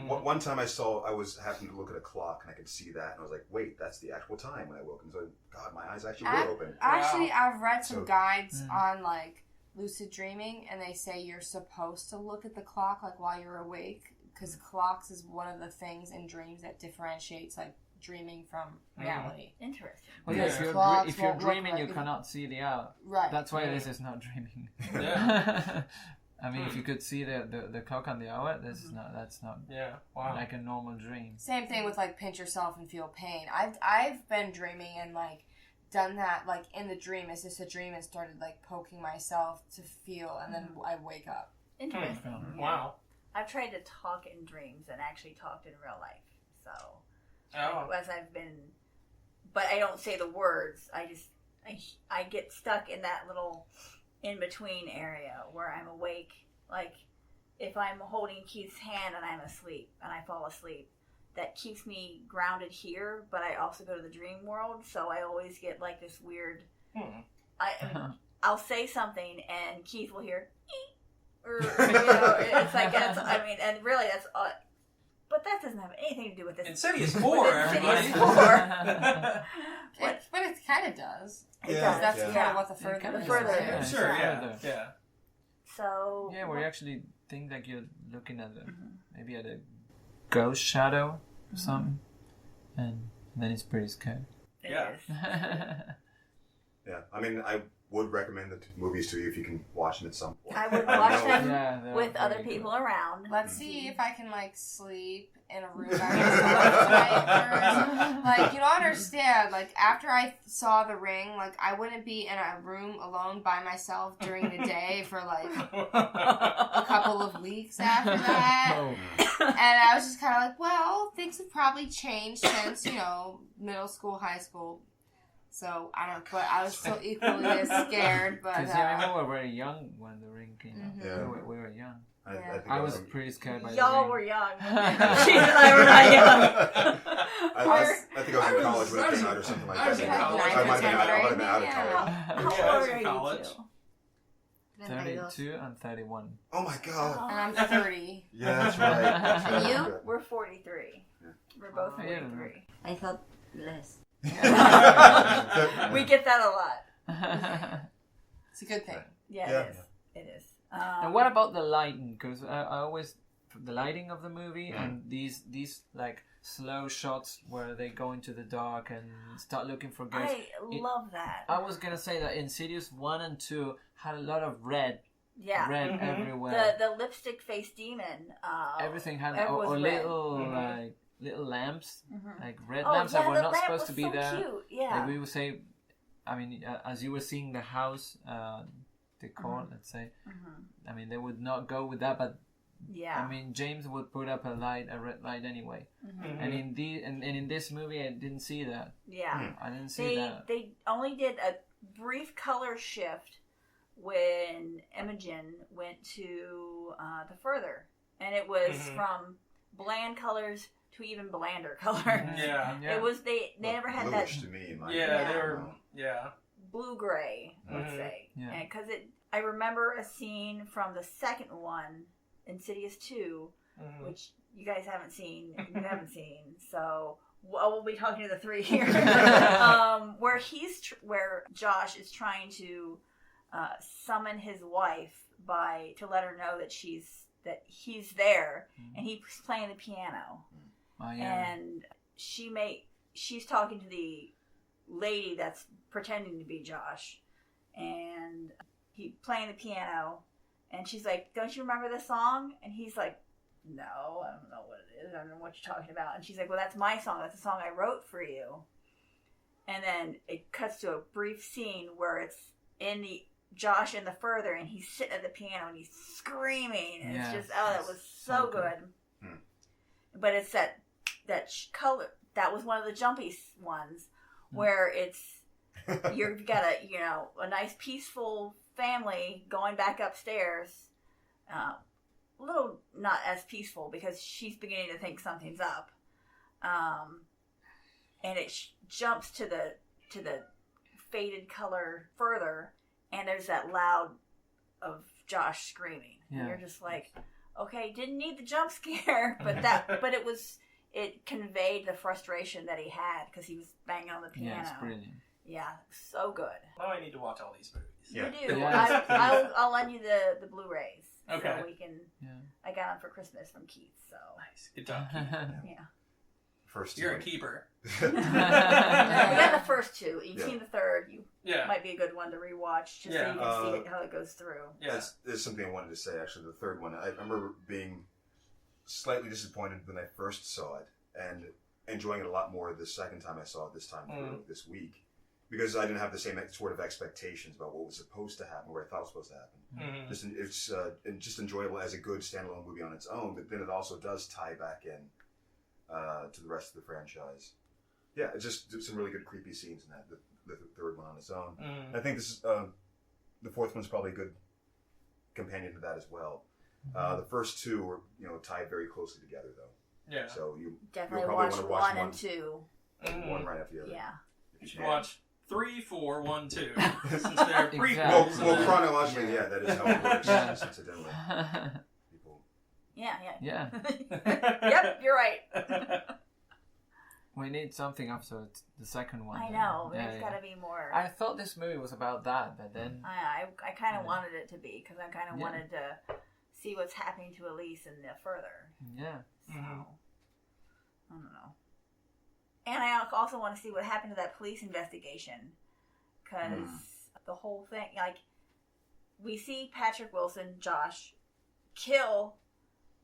One time I was happening to look at a clock and I could see that and I was like, wait, that's the actual time when I woke. And so, God, my eyes actually were open. Actually, I've read some guides on like lucid dreaming, and they say you're supposed to look at the clock like while you're awake, because clocks is one of the things in dreams that differentiates like dreaming from reality. Interesting. Well, yeah, if you're dreaming, you cannot see the hour. Right. That's why this is not dreaming. Yeah. I mean, if you could see the clock on the hour, that's not like a normal dream. Same thing with like pinch yourself and feel pain. I've been dreaming and like done that like in the dream. It's just a dream and started like poking myself to feel, and then I wake up. Interesting. Wow. I've tried to talk in dreams and actually talked in real life. So as I've been, but I don't say the words. I get stuck in that little in between area where I'm awake. Like if I'm holding Keith's hand and I'm asleep and I fall asleep, that keeps me grounded here, but I also go to the dream world, so I always get like this weird I'll say something and Keith will hear or it's like that's and really that's but that doesn't have anything to do with this. Insidious 4, everybody. Insidious 4. But it kind of does. It does. That's kind of what the further is. Sure, yeah. So where you actually think that you're looking at maybe at a ghost shadow or something, and then it's pretty scary. It is. Yeah, I mean, I would recommend the movies to you if you can watch them at some point. I would watch them with other people around. Let's see if I can like sleep in a room by myself tonight. Like, you don't understand. Like, after I saw The Ring, like I wouldn't be in a room alone by myself during the day for like a couple of weeks after that. And I was just kind of like, well, things have probably changed since, middle school, high school. So, I don't know, but I was still equally as scared. Because I remember we were very young when The Ring came out. Yeah. We were young. I was pretty scared by Y'all The Ring. were young. She and I were not young. I think I was in college when it came out or something like that. I was in college. I might have been out of college. How old are you two? 32 and 31. Oh my God. And I'm 30. Yeah, that's right. And you? We're 43. Yeah. We're both 43. I thought less. We get that a lot. It's a good thing. Yeah, it is. It is. And what about the lighting? Because I always the lighting of the movie and these like slow shots where they go into the dark and start looking for ghosts. I love that. I was gonna say that Insidious 1 and 2 had a lot of red. Yeah. Red everywhere. The lipstick face demon. Everything had or little like little lamps, like red lamps that were not supposed to be so there. Cute. Yeah. Like we would say, I mean, as you were seeing the house decor, let's say, I mean, they would not go with that, but I mean, James would put up a red light anyway. And in this movie, I didn't see that. Yeah, I didn't see that. They only did a brief color shift when Imogen went to the further, and it was from bland colors to even blander color. It was they never had that. To me, they were blue gray, let's say, because I remember a scene from the second one, Insidious 2, which you guys haven't seen. You haven't seen, so we'll be talking to the three here, where Josh is trying to summon his wife to let her know that he's there, and he's playing the piano. And she's talking to the lady that's pretending to be Josh, and he playing the piano, and she's like, "Don't you remember this song?" And he's like, "No, I don't know what it is. I don't know what you're talking about." And she's like, "Well, that's my song. That's the song I wrote for you." And then it cuts to a brief scene where it's in the Josh in the further, and he's sitting at the piano and he's screaming, and it's just that was so good. But it's that color. That was one of the jumpy ones where it's you've got a nice peaceful family going back upstairs. A little not as peaceful because she's beginning to think something's up. And it jumps to the faded color further, and there's that loud of Josh screaming. And you're just like, Okay, didn't need the jump scare, but it conveyed the frustration that he had because he was banging on the piano. Yeah, it's brilliant. Yeah, so good. Now I need to watch all these movies. Yeah. You do. Yeah. I'll lend you the Blu-rays. Okay. So we can. Yeah. I got them for Christmas from Keith. So. Nice. Good job. Yeah. First two. You're a keeper. We got the first two. You've Yeah. seen the third. You Yeah. might be a good one to rewatch just so you can see how it goes through. Yeah. There's something I wanted to say, actually. The third one, I remember being slightly disappointed when I first saw it and enjoying it a lot more the second time I saw it this time through this week. Because I didn't have the same sort of expectations about what was supposed to happen, what I thought was supposed to happen. Mm-hmm. It's just enjoyable as a good standalone movie on its own, but then it also does tie back in to the rest of the franchise. Yeah, it's just some really good creepy scenes in that. The third one on its own. Mm-hmm. I think this is the fourth one's probably a good companion to that as well. The first two were tied very closely together though. Yeah. So you'll Definitely probably watch want to one watch and two. one right after the other. Yeah. You should watch 3, 4, 1, 2. Since they're Exactly. prequels. Well, chronologically, yeah, that is how it works. Yeah. Incidentally, people. Yeah. Yeah. Yep, you're right. We need something after the second one. I know. Yeah, There's yeah. got to be more. I thought this movie was about that, but then I kind of Yeah. wanted it to be because I kind of Yeah. wanted to see what's happening to Elise in the further. yeah, So Mhm. I don't know. And I also want to see what happened to that police investigation because the whole thing, like, we see Patrick Wilson, Josh, kill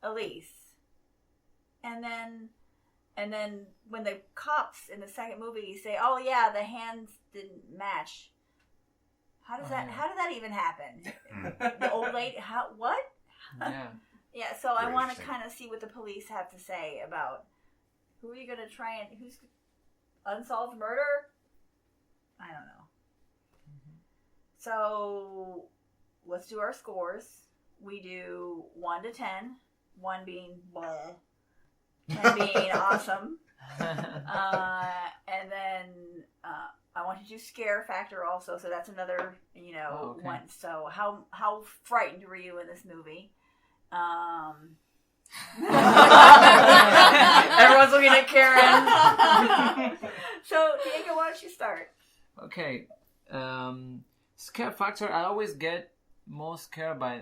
Elise, and then when the cops in the second movie say, "Oh yeah, the hands didn't match," how does that? yeah. How did that even happen? The old lady, what? yeah. Yeah, so I Very want to interesting. kind of see what the police have to say about who are you going to try and who's unsolved murder? I don't know. So let's do our scores. We do 1 to 10, 1 being blah, 10 being awesome, and then I want to do scare factor also. So that's another Oh, okay. one. So how frightened were you in this movie? Everyone's looking at Karen. So, Diego, why don't you start? Okay. Scare factor. I always get more scared by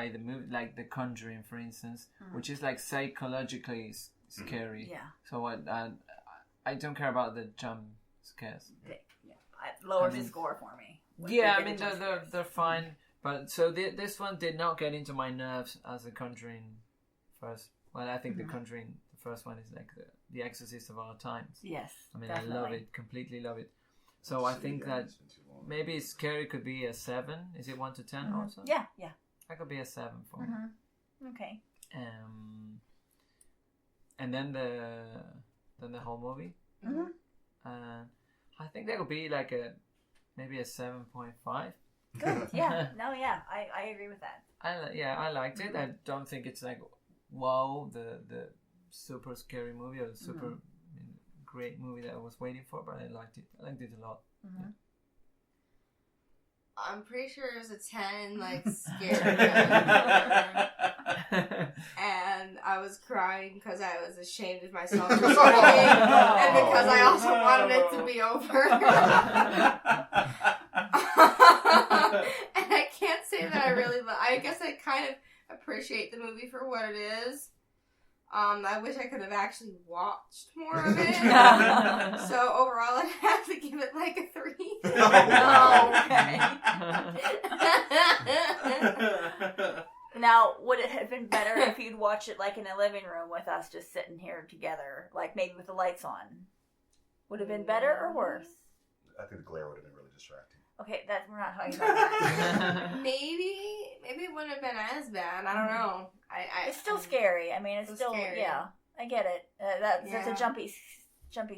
the movie, like The Conjuring, for instance, which is like psychologically scary. Yeah. So I don't care about the jump scares. Yeah. It lowers I mean- the score for me. when Yeah, we I get mean the jump they're scares. fine, but so this one did not get into my nerves as The Conjuring first. Well, I think The Conjuring, the first one, is like the Exorcist of all times. Yes. I mean, definitely. I love it, completely love it. So I think that maybe scary could be a 7. Is it 1 to 10 also? Yeah. That could be a 7 for me. Okay. And then the whole movie. Mhm. I think that would be like maybe a 7.5. Good. Yeah. No. Yeah. I agree with that. I liked it. I don't think it's like wow, the super scary movie or the super great movie that I was waiting for, but I liked it. I liked it a lot. I'm pretty sure it was a 10, like, scared. And I I was crying because I was ashamed of myself for screaming, and because I also wanted it to be over. And I can't say that I really I guess I kind of appreciate the movie for what it is. I wish I could have actually watched more of it. So overall, I'd have to give it like a 3. Okay. Now, would it have been better if you'd watched it like in a living room with us just sitting here together, like maybe with the lights on? Would it have been better or worse? I think the glare would have been really distracting. Okay, we're not talking about that. Maybe it wouldn't have been as bad. I don't know. It's still scary. I mean, it's still scary. yeah. I get it. That's Yeah. a jumpy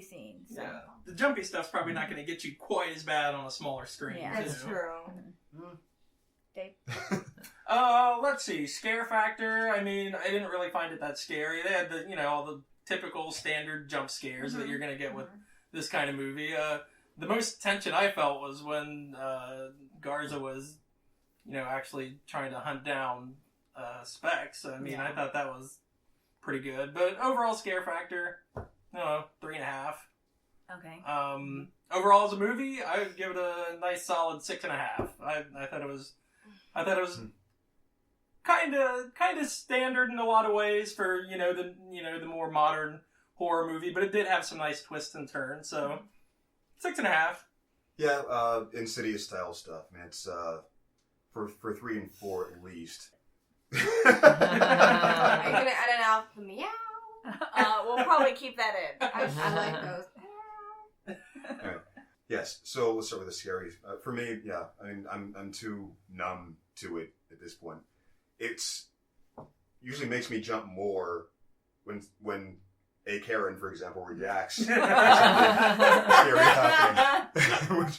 scene. So. Yeah. The jumpy stuff's probably not going to get you quite as bad on a smaller screen. Yeah. That's too. true. Dave? Let's see. Scare factor. I mean, I didn't really find it that scary. They had all the typical standard jump scares that you're going to get with this kind of movie. The most tension I felt was when Garza was, actually trying to hunt down specs. I mean, Yeah. I thought that was pretty good. But overall scare factor, 3.5. Okay. Overall as a movie, I would give it a nice solid 6.5. I thought it was kind of standard in a lot of ways for the more modern horror movie, but it did have some nice twists and turns. So 6.5. Yeah, Insidious style stuff, man. It's for 3 and 4 at least. Are you gonna edit out the meow? We'll probably keep that in. I like those. All right. Yes. So let's start with the scary. For me, yeah. I mean, I'm too numb to it at this point. It's usually makes me jump more when a Karen, for example, reacts. Scary happening.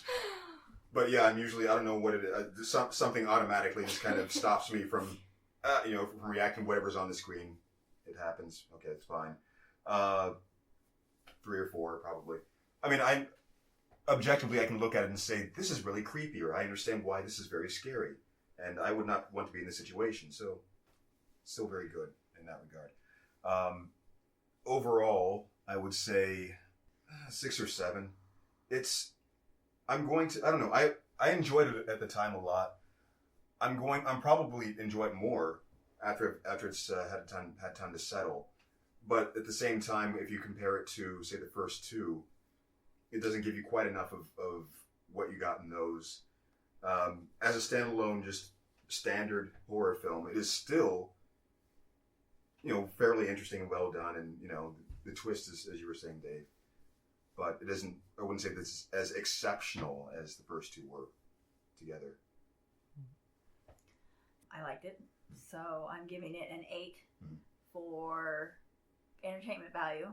But yeah, I'm usually, I don't know what it is. Something automatically just kind of stops me from reacting to whatever's on the screen. It happens. Okay, it's fine. 3 or 4 probably. I mean, objectively I can look at it and say, this is really creepy, or I understand why this is very scary. And I would not want to be in this situation. So, still very good in that regard. Overall, I would say 6 or 7. I don't know. I enjoyed it at the time a lot. I'm probably enjoy it more after it's had time to settle. But at the same time, if you compare it to, say, the first 2, it doesn't give you quite enough of what you got in those. As a standalone, just standard horror film, it is still, fairly interesting and well done, and the twist is, as you were saying, Dave. But it isn't. I wouldn't say this is as exceptional as the first 2 were together. I liked it, so I'm giving it an 8 for entertainment value.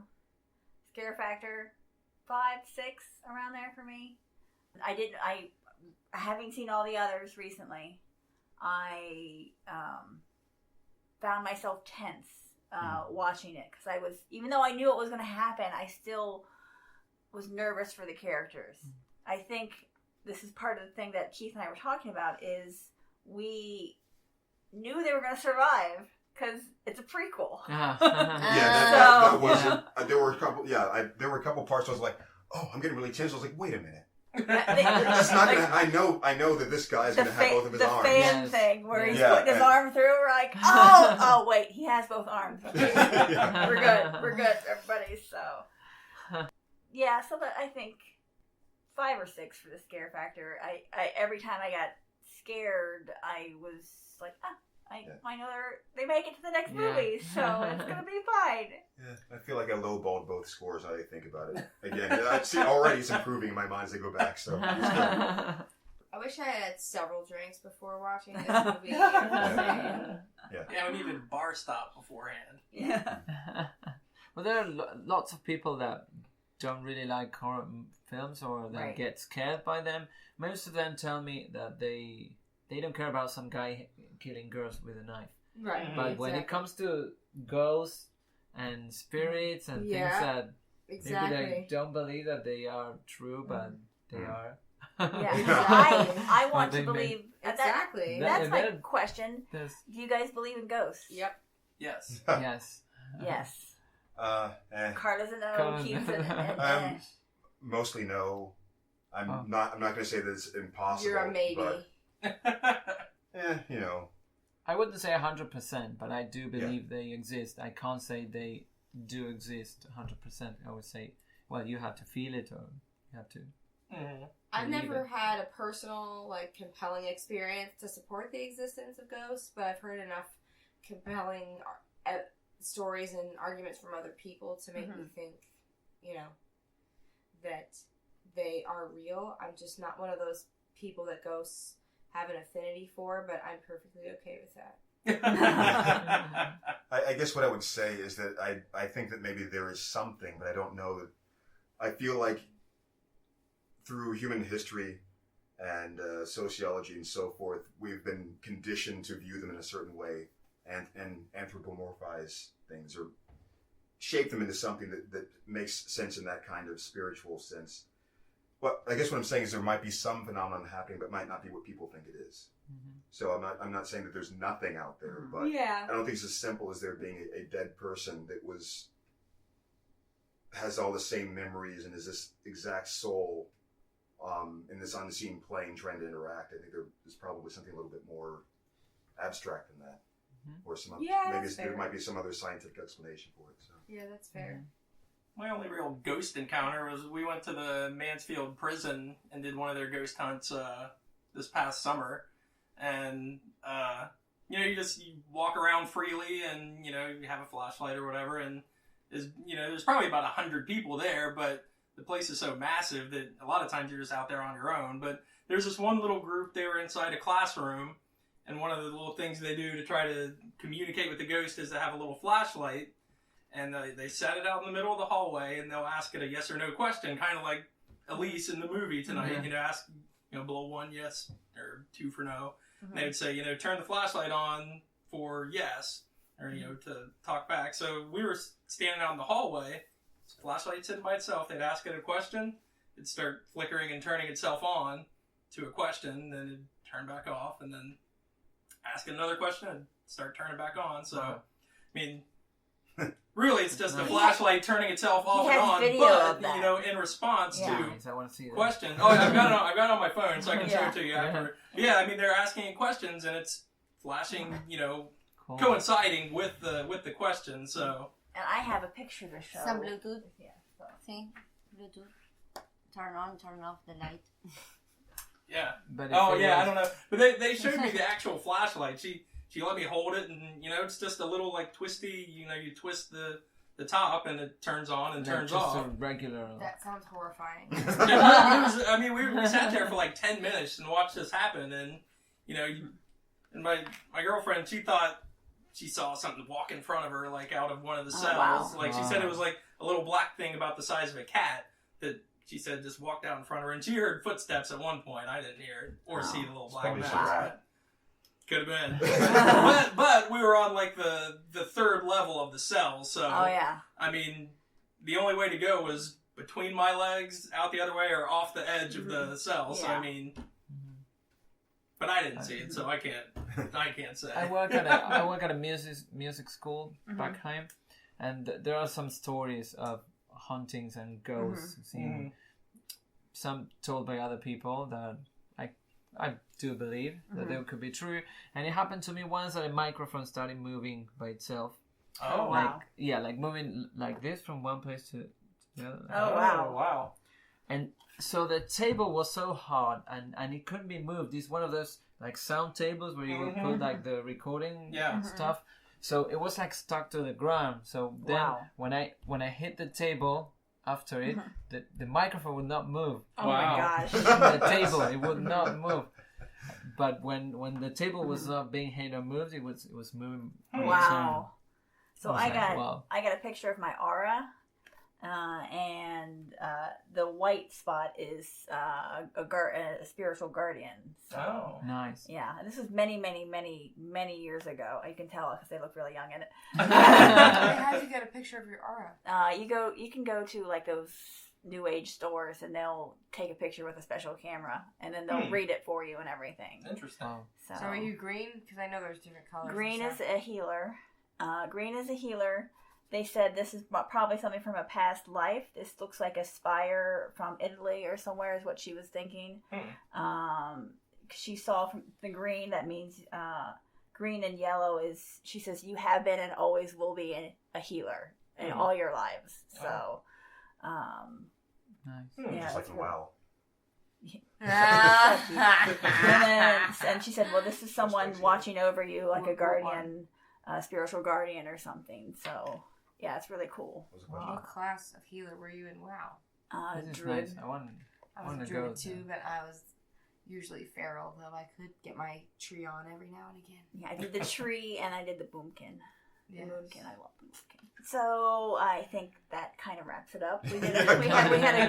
Scare factor, 5, 6, around there for me. Having seen all the others recently, I found myself tense watching it, because I was, even though I knew it was going to happen, I still was nervous for the characters. I think this is part of the thing that Keith and I were talking about, is we knew they were going to survive because it's a prequel. That wasn't. There were a couple. Yeah, there were a couple parts. I was like, "Oh, I'm getting really tense." I was like, "Wait a minute." It's not gonna. I know that this guy's gonna have both of his arms. The fan thing where he's putting his arm through. We're like, oh, wait, he has both arms. We're good, everybody. So, yeah. So I think 5 or 6 for the scare factor. I every time I got scared, I was like, I know they make it to the next movie, so it's gonna be fine. Yeah, I feel like I lowballed both scores. Now I think about it again. I see already it's improving in my mind as I go back. So I wish I had several drinks before watching this movie. Yeah, we needed a bar stop beforehand. Yeah. Well, there are lots of people that don't really like horror films, or that get scared by them. Most of them tell me that they don't care about some guy killing girls with a knife. Right. But when it comes to ghosts and spirits and things that maybe they don't believe that they are true, but they are. I want to believe. Exactly. That's my question. Do you guys believe in ghosts? Yep. Yes. Yes. Yes. Carla's a no. Carla's Keith's a mostly no. I'm not going to say that it's impossible. You're a maybe. But, I wouldn't say 100%, but I do believe they exist. I can't say they do exist 100%. I would say, well, you have to feel it, or you have to. I've never had a personal, compelling experience to support the existence of ghosts, but I've heard enough compelling stories and arguments from other people to make me think, that they are real. I'm just not one of those people that ghosts have an affinity for, but I'm perfectly okay with that. I guess what I would say is that I think that maybe there is something, but I don't know that. I feel like through human history and sociology and so forth, we've been conditioned to view them in a certain way and anthropomorphize things, or shape them into something that makes sense in that kind of spiritual sense. Well, I guess what I'm saying is there might be some phenomenon happening, but might not be what people think it is. Mm-hmm. So I'm not saying that there's nothing out there, but Yeah. I don't think it's as simple as there being a dead person that has all the same memories and is this exact soul in this unseen plane trying to interact. I think there is probably something a little bit more abstract than that, or some maybe there might be some other scientific explanation for it. So. Yeah, that's fair. My only real ghost encounter was we went to the Mansfield prison and did one of their ghost hunts this past summer. And, you walk around freely and, you have a flashlight or whatever. And, there's probably about 100 people there, but the place is so massive that a lot of times you're just out there on your own. But there's this one little group, they were inside a classroom. And one of the little things they do to try to communicate with the ghost is to have a little flashlight. And they set it out in the middle of the hallway, and they'll ask it a yes or no question, kind of like Elise in the movie tonight. Mm-hmm. Ask, blow 1 yes or 2 for no. And they would say, turn the flashlight on for yes, or, to talk back. So we were standing out in the hallway, flashlight sitting by itself. They'd ask it a question, it'd start flickering and turning itself on to a question, then it'd turn back off, and then ask another question and start turning back on. So, I mean... Really, it's just a flashlight turning itself off and on, but in response to I want to see that. questions. Oh, I've got it on my phone, so I can show it to you after. Yeah, I mean they're asking questions and it's flashing, Cool. coinciding with the question. So. And I have a picture to show. Some Bluetooth. Yeah. So. See? Bluetooth. Turn on, turn off the light. Yeah. But I don't know. But they showed me the actual flashlight. She let me hold it, and it's just a little like twisty. You twist the top, and it turns on and turns just off. A regular. That sounds horrifying. We sat there for like 10 minutes and watched this happen, and and my girlfriend, she thought she saw something walk in front of her, like out of one of the cells. Wow. Like she said, it was like a little black thing about the size of a cat that she said just walked out in front of her, and she heard footsteps at one point. I didn't hear it or see the little black mask. Could have been. but we were on like the third level of the cell, so I mean the only way to go was between my legs, out the other way, or off the edge of the cell. So I mean, but I didn't see it, so I can't say. I work at a music school back home, and there are some stories of hauntings and ghosts seen, some told by other people that I do believe that they could be true. And it happened to me once that a microphone started moving by itself. Oh, wow. Like moving like this from one place to the other. Oh, wow. Wow. And so the table was so hard and it couldn't be moved. It's one of those like sound tables where you would put like the recording stuff. So it was like stuck to the ground. So then when I hit the table after it, the microphone would not move. Oh my gosh. The table, it would not move. But when the table was not being hit or moved, it was moving. Wow. So I like, got a picture of my aura, and the white spot is a spiritual guardian. So nice. yeah, this is many years ago. You can tell because they look really young in it. How do you get a picture of your aura? You can go to like those new age stores and they'll take a picture with a special camera and then they'll read it for you and everything. Interesting. So are you green? Because I know there's different colors. Green is a healer. They said this is probably something from a past life. This looks like a spire from Italy or somewhere is what she was thinking. She saw from the green, that means green and yellow is, she says, you have been and always will be a healer in all your lives. So, nice. yeah, Just like the WoW. and she said, well, this is someone watching over you like a guardian, spiritual guardian or something. So, yeah, it's really cool. What class of healer were you in? Wow. This is Druid. nice. I want was to a go druid too, but I was usually feral, though I could get my tree on every now and again. Yeah, I did the tree and I did the boomkin. Yes. Moonkin, I love Moonkin. So I think that kind of wraps it up. We had a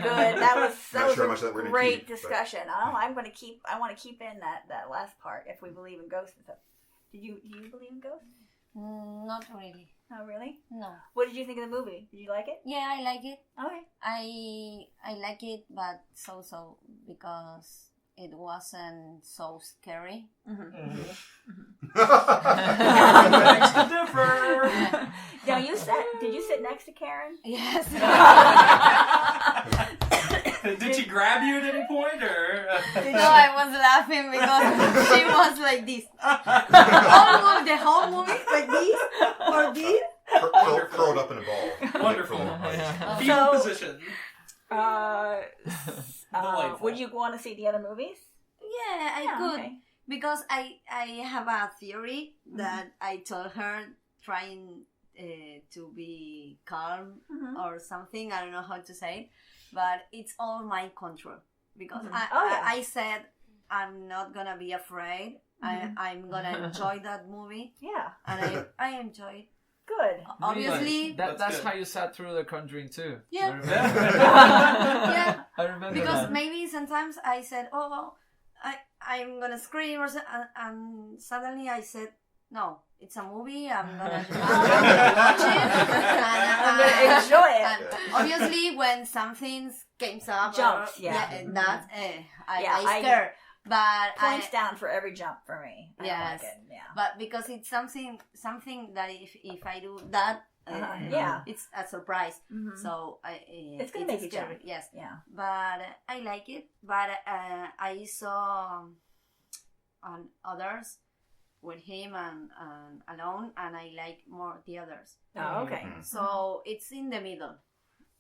good. That was a great discussion. I want to keep in that last part if we believe in ghosts and stuff. Do you believe in ghosts? Not really. Oh, really? No. What did you think of the movie? Did you like it? Yeah, I like it. Okay. I like it, but so because it wasn't so scary. Begs to differ. Now, did you sit next to Karen? Yes. Did she grab you at any point, or? No, I was laughing because she was like this. The whole movie like this or this. Curled up in a ball. Wonderful. Yeah. Fetal position. Delightful. Would you want to see the other movies? Yeah, I could. Okay. Because I have a theory that I told her trying to be calm or something. I don't know how to say it, but it's all my control. Because I said I'm not gonna be afraid. I'm gonna enjoy that movie. Yeah. And I enjoy it. Good. Obviously, that's good. how you sat through The Conjuring too. Yeah. I remember. Yeah. I remember Because that. maybe sometimes I said, "Oh, I'm gonna scream," or and suddenly I said, "No, it's a movie. I'm gonna watch it. I'm gonna enjoy it." And obviously, when something comes up, Jumps, I scare. But Points down for every jump for me. I Yes. like it. Yeah. But because it's something that if I do that, Yeah. it's a surprise. Mhm. So It's gonna make you scary. jump. Yes. Yeah. But I like it. But I saw on others with him and alone, and I like more the others. Oh, okay. So it's in the middle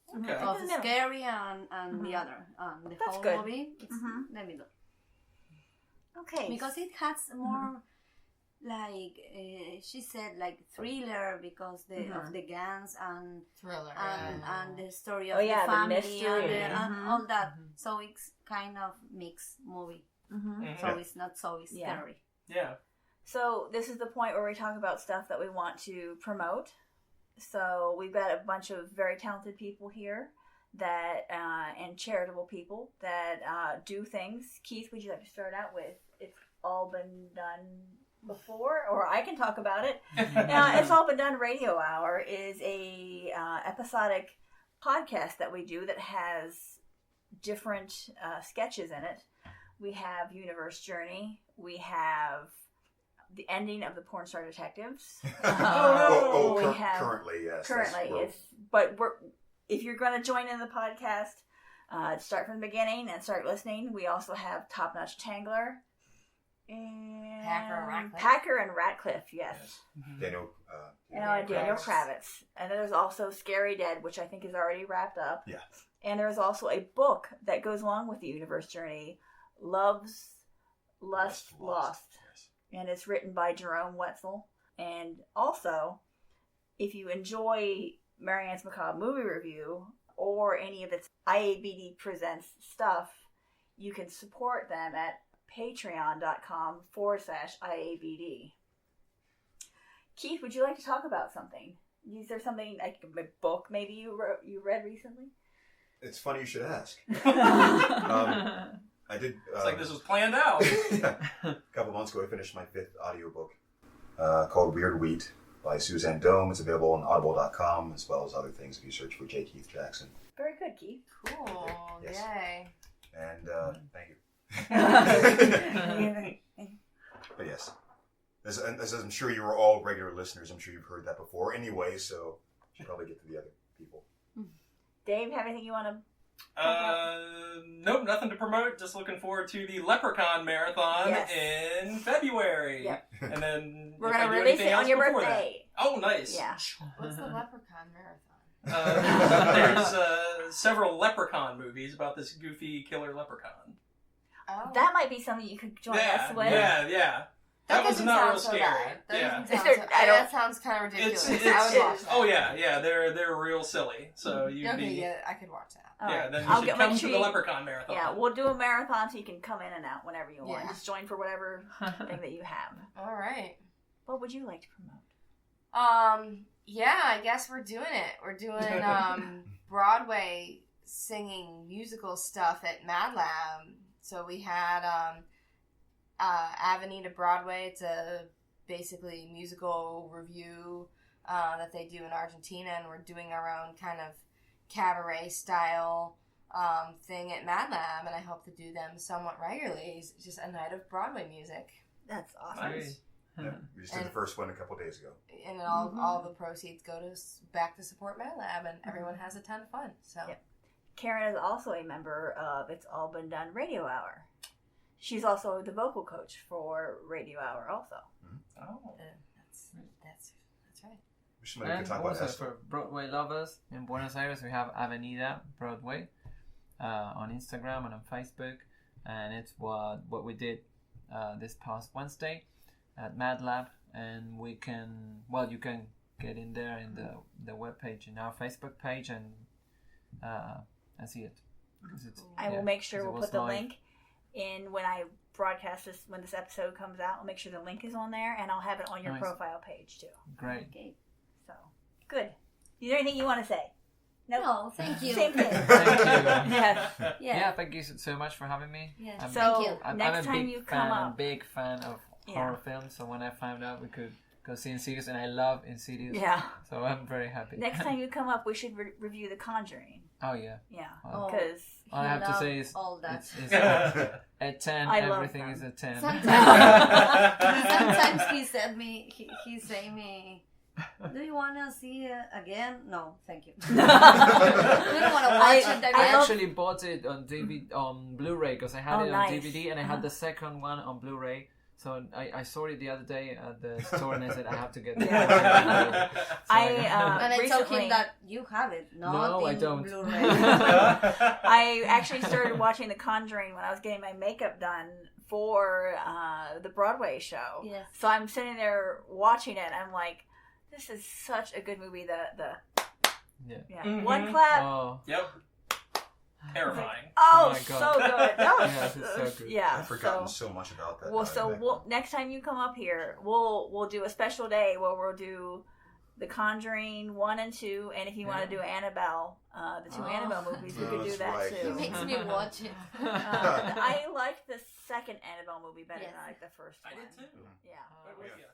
Okay. of in the middle. scary and the other. The That's whole good. movie, it's Mhm. in the middle. Okay. Because it has more like she said, like thriller because of the guns and Thriller. and the story of Oh, yeah, the the family mystery. and Mhm. all that. So it's kind of mixed movie. Mhm. So it's not so Yeah. scary. Yeah. So this is the point where we talk about stuff that we want to promote. So we've got a bunch of very talented people here that and charitable people that do things. Keith, would you like to start out with? It's all been done before, or I can talk about it. It's All Been Done Radio Hour is a episodic podcast that we do that has different sketches in it. We have Universe Journey. We have the ending of the Porn Star Detectives. We have Currently, yes. currently if you're going to join in the podcast, start from the beginning and start listening. We also have Top Notch Tangler and Packer and Ratcliffe. Yes. Daniel Daniel Kravitz. And then there's also Scary Dead, which I think is already wrapped up. Yeah. And there's also a book that goes along with the Universe Journey, Love's Lust Lost. Yes. And it's written by Jerome Wetzel. And also, if you enjoy Marianne's Macabre movie review or any of its IABD Presents stuff, you can support them at patreon.com/IABD. Keith, would you like to talk about something? Is there something, like a book maybe you read recently? It's funny you should ask. I did. It's like this was planned out. Yeah. A couple months ago, I finished my 5th audiobook called Weird Wheat by Suzanne Dome. It's available on audible.com as well as other things if you search for J. Keith Jackson. Very good, Keith. Cool. Yes. Yay. And thank you. But yes, as I'm sure you are all regular listeners, I'm sure you've heard that before anyway, so I should probably get to the other people. Dave, have anything you want to... Nope, nothing to promote. Just looking forward to the Leprechaun Marathon in February. Yep. And then We're if I going to do release anything it on else your before birthday. That. Oh, nice. Yeah. What's the Leprechaun Marathon? There's several Leprechaun movies about this goofy killer leprechaun. Oh. That might be something you could join us with. Yeah. That was doesn't not sound real so scary. bad. That Yeah. doesn't sound so, I don't- that sounds kind of ridiculous. It's I would watch that. oh yeah, they're real silly. So you'd Okay, be yeah, I could watch that. All yeah. right. Then you I'll should make come sure to the you- Leprechaun Marathon. Yeah, we'll do a marathon so you can come in and out whenever you want. Yeah. Just join for whatever thing that you have. All right. What would you like to promote? Yeah, I guess we're doing it. We're doing Broadway singing musical stuff at Mad Lab. So we had Avenue to Broadway. It's a basically musical review that they do in Argentina, and we're doing our own kind of cabaret style thing at Mad Lab, and I hope to do them somewhat regularly. It's just a night of Broadway music. That's awesome. Nice. Yeah, we just did the first one a couple days ago. And all the proceeds go back to support Mad Lab, and everyone has a ton of fun. So Karen is also a member of It's All Been Done Radio Hour. She's also the vocal coach for Radio Hour also. Oh. That's right. Somebody could And talk about also Esther. for Broadway lovers in Buenos Aires, we have Avenida Broadway on Instagram and on Facebook, and it's what we did this past Wednesday at Mad Lab, and you can get in there in the webpage in our Facebook page and see it. I will make sure 'cause it we'll was put the live. link in when I broadcast this, when this episode comes out. I'll make sure the link is on there, and I'll have it on your Nice. profile page too. Great. Okay. So, good. Is there anything you want to say? Nope. No, thank you. Same thing. Thank you. Yes. Yeah, thank you so much for having me. Yes. I'm- So, Thank you. I'm next a time big you fan, come I'm a up. big fan of horror films, so when I found out we could go see Insidious, and I love Insidious, Yeah. so I'm very happy. Next time you come up, we should review The Conjuring. Oh yeah. Yeah. Oh. Because All I have to love say is all that. it's a 10. I love Everything them. is a 10. Sometimes he said me, he say me, do you want to see it again? No, thank you. We don't want to watch it I again. actually bought it on DVD on Blu-ray because I had Oh, it nice. on DVD and I had the second one on Blu-ray. So I saw it the other day at the store and I said I have to get it. Yeah. So And I told recently- him that you have it, not No, I in don't. Blu-ray. I actually started watching The Conjuring when I was getting my makeup done for the Broadway show. Yes. So I'm sitting there watching it, and I'm like, this is such a good movie. Yeah. Mhm. One clap. Oh, Yep. Terrifying. Oh, Oh my so God. good. That was, Yes, it's so good. Yeah. I've forgotten so much about that. Well, so next time you come up here, we'll do a special day where we'll do The Conjuring 1 and 2, and if you want to do Annabelle, the two Annabelle movies, we could do That's that right. He too. makes me watch it. I like the second Annabelle movie better Yes. than I like the first I one. did too. Yeah, Oh, it was yeah.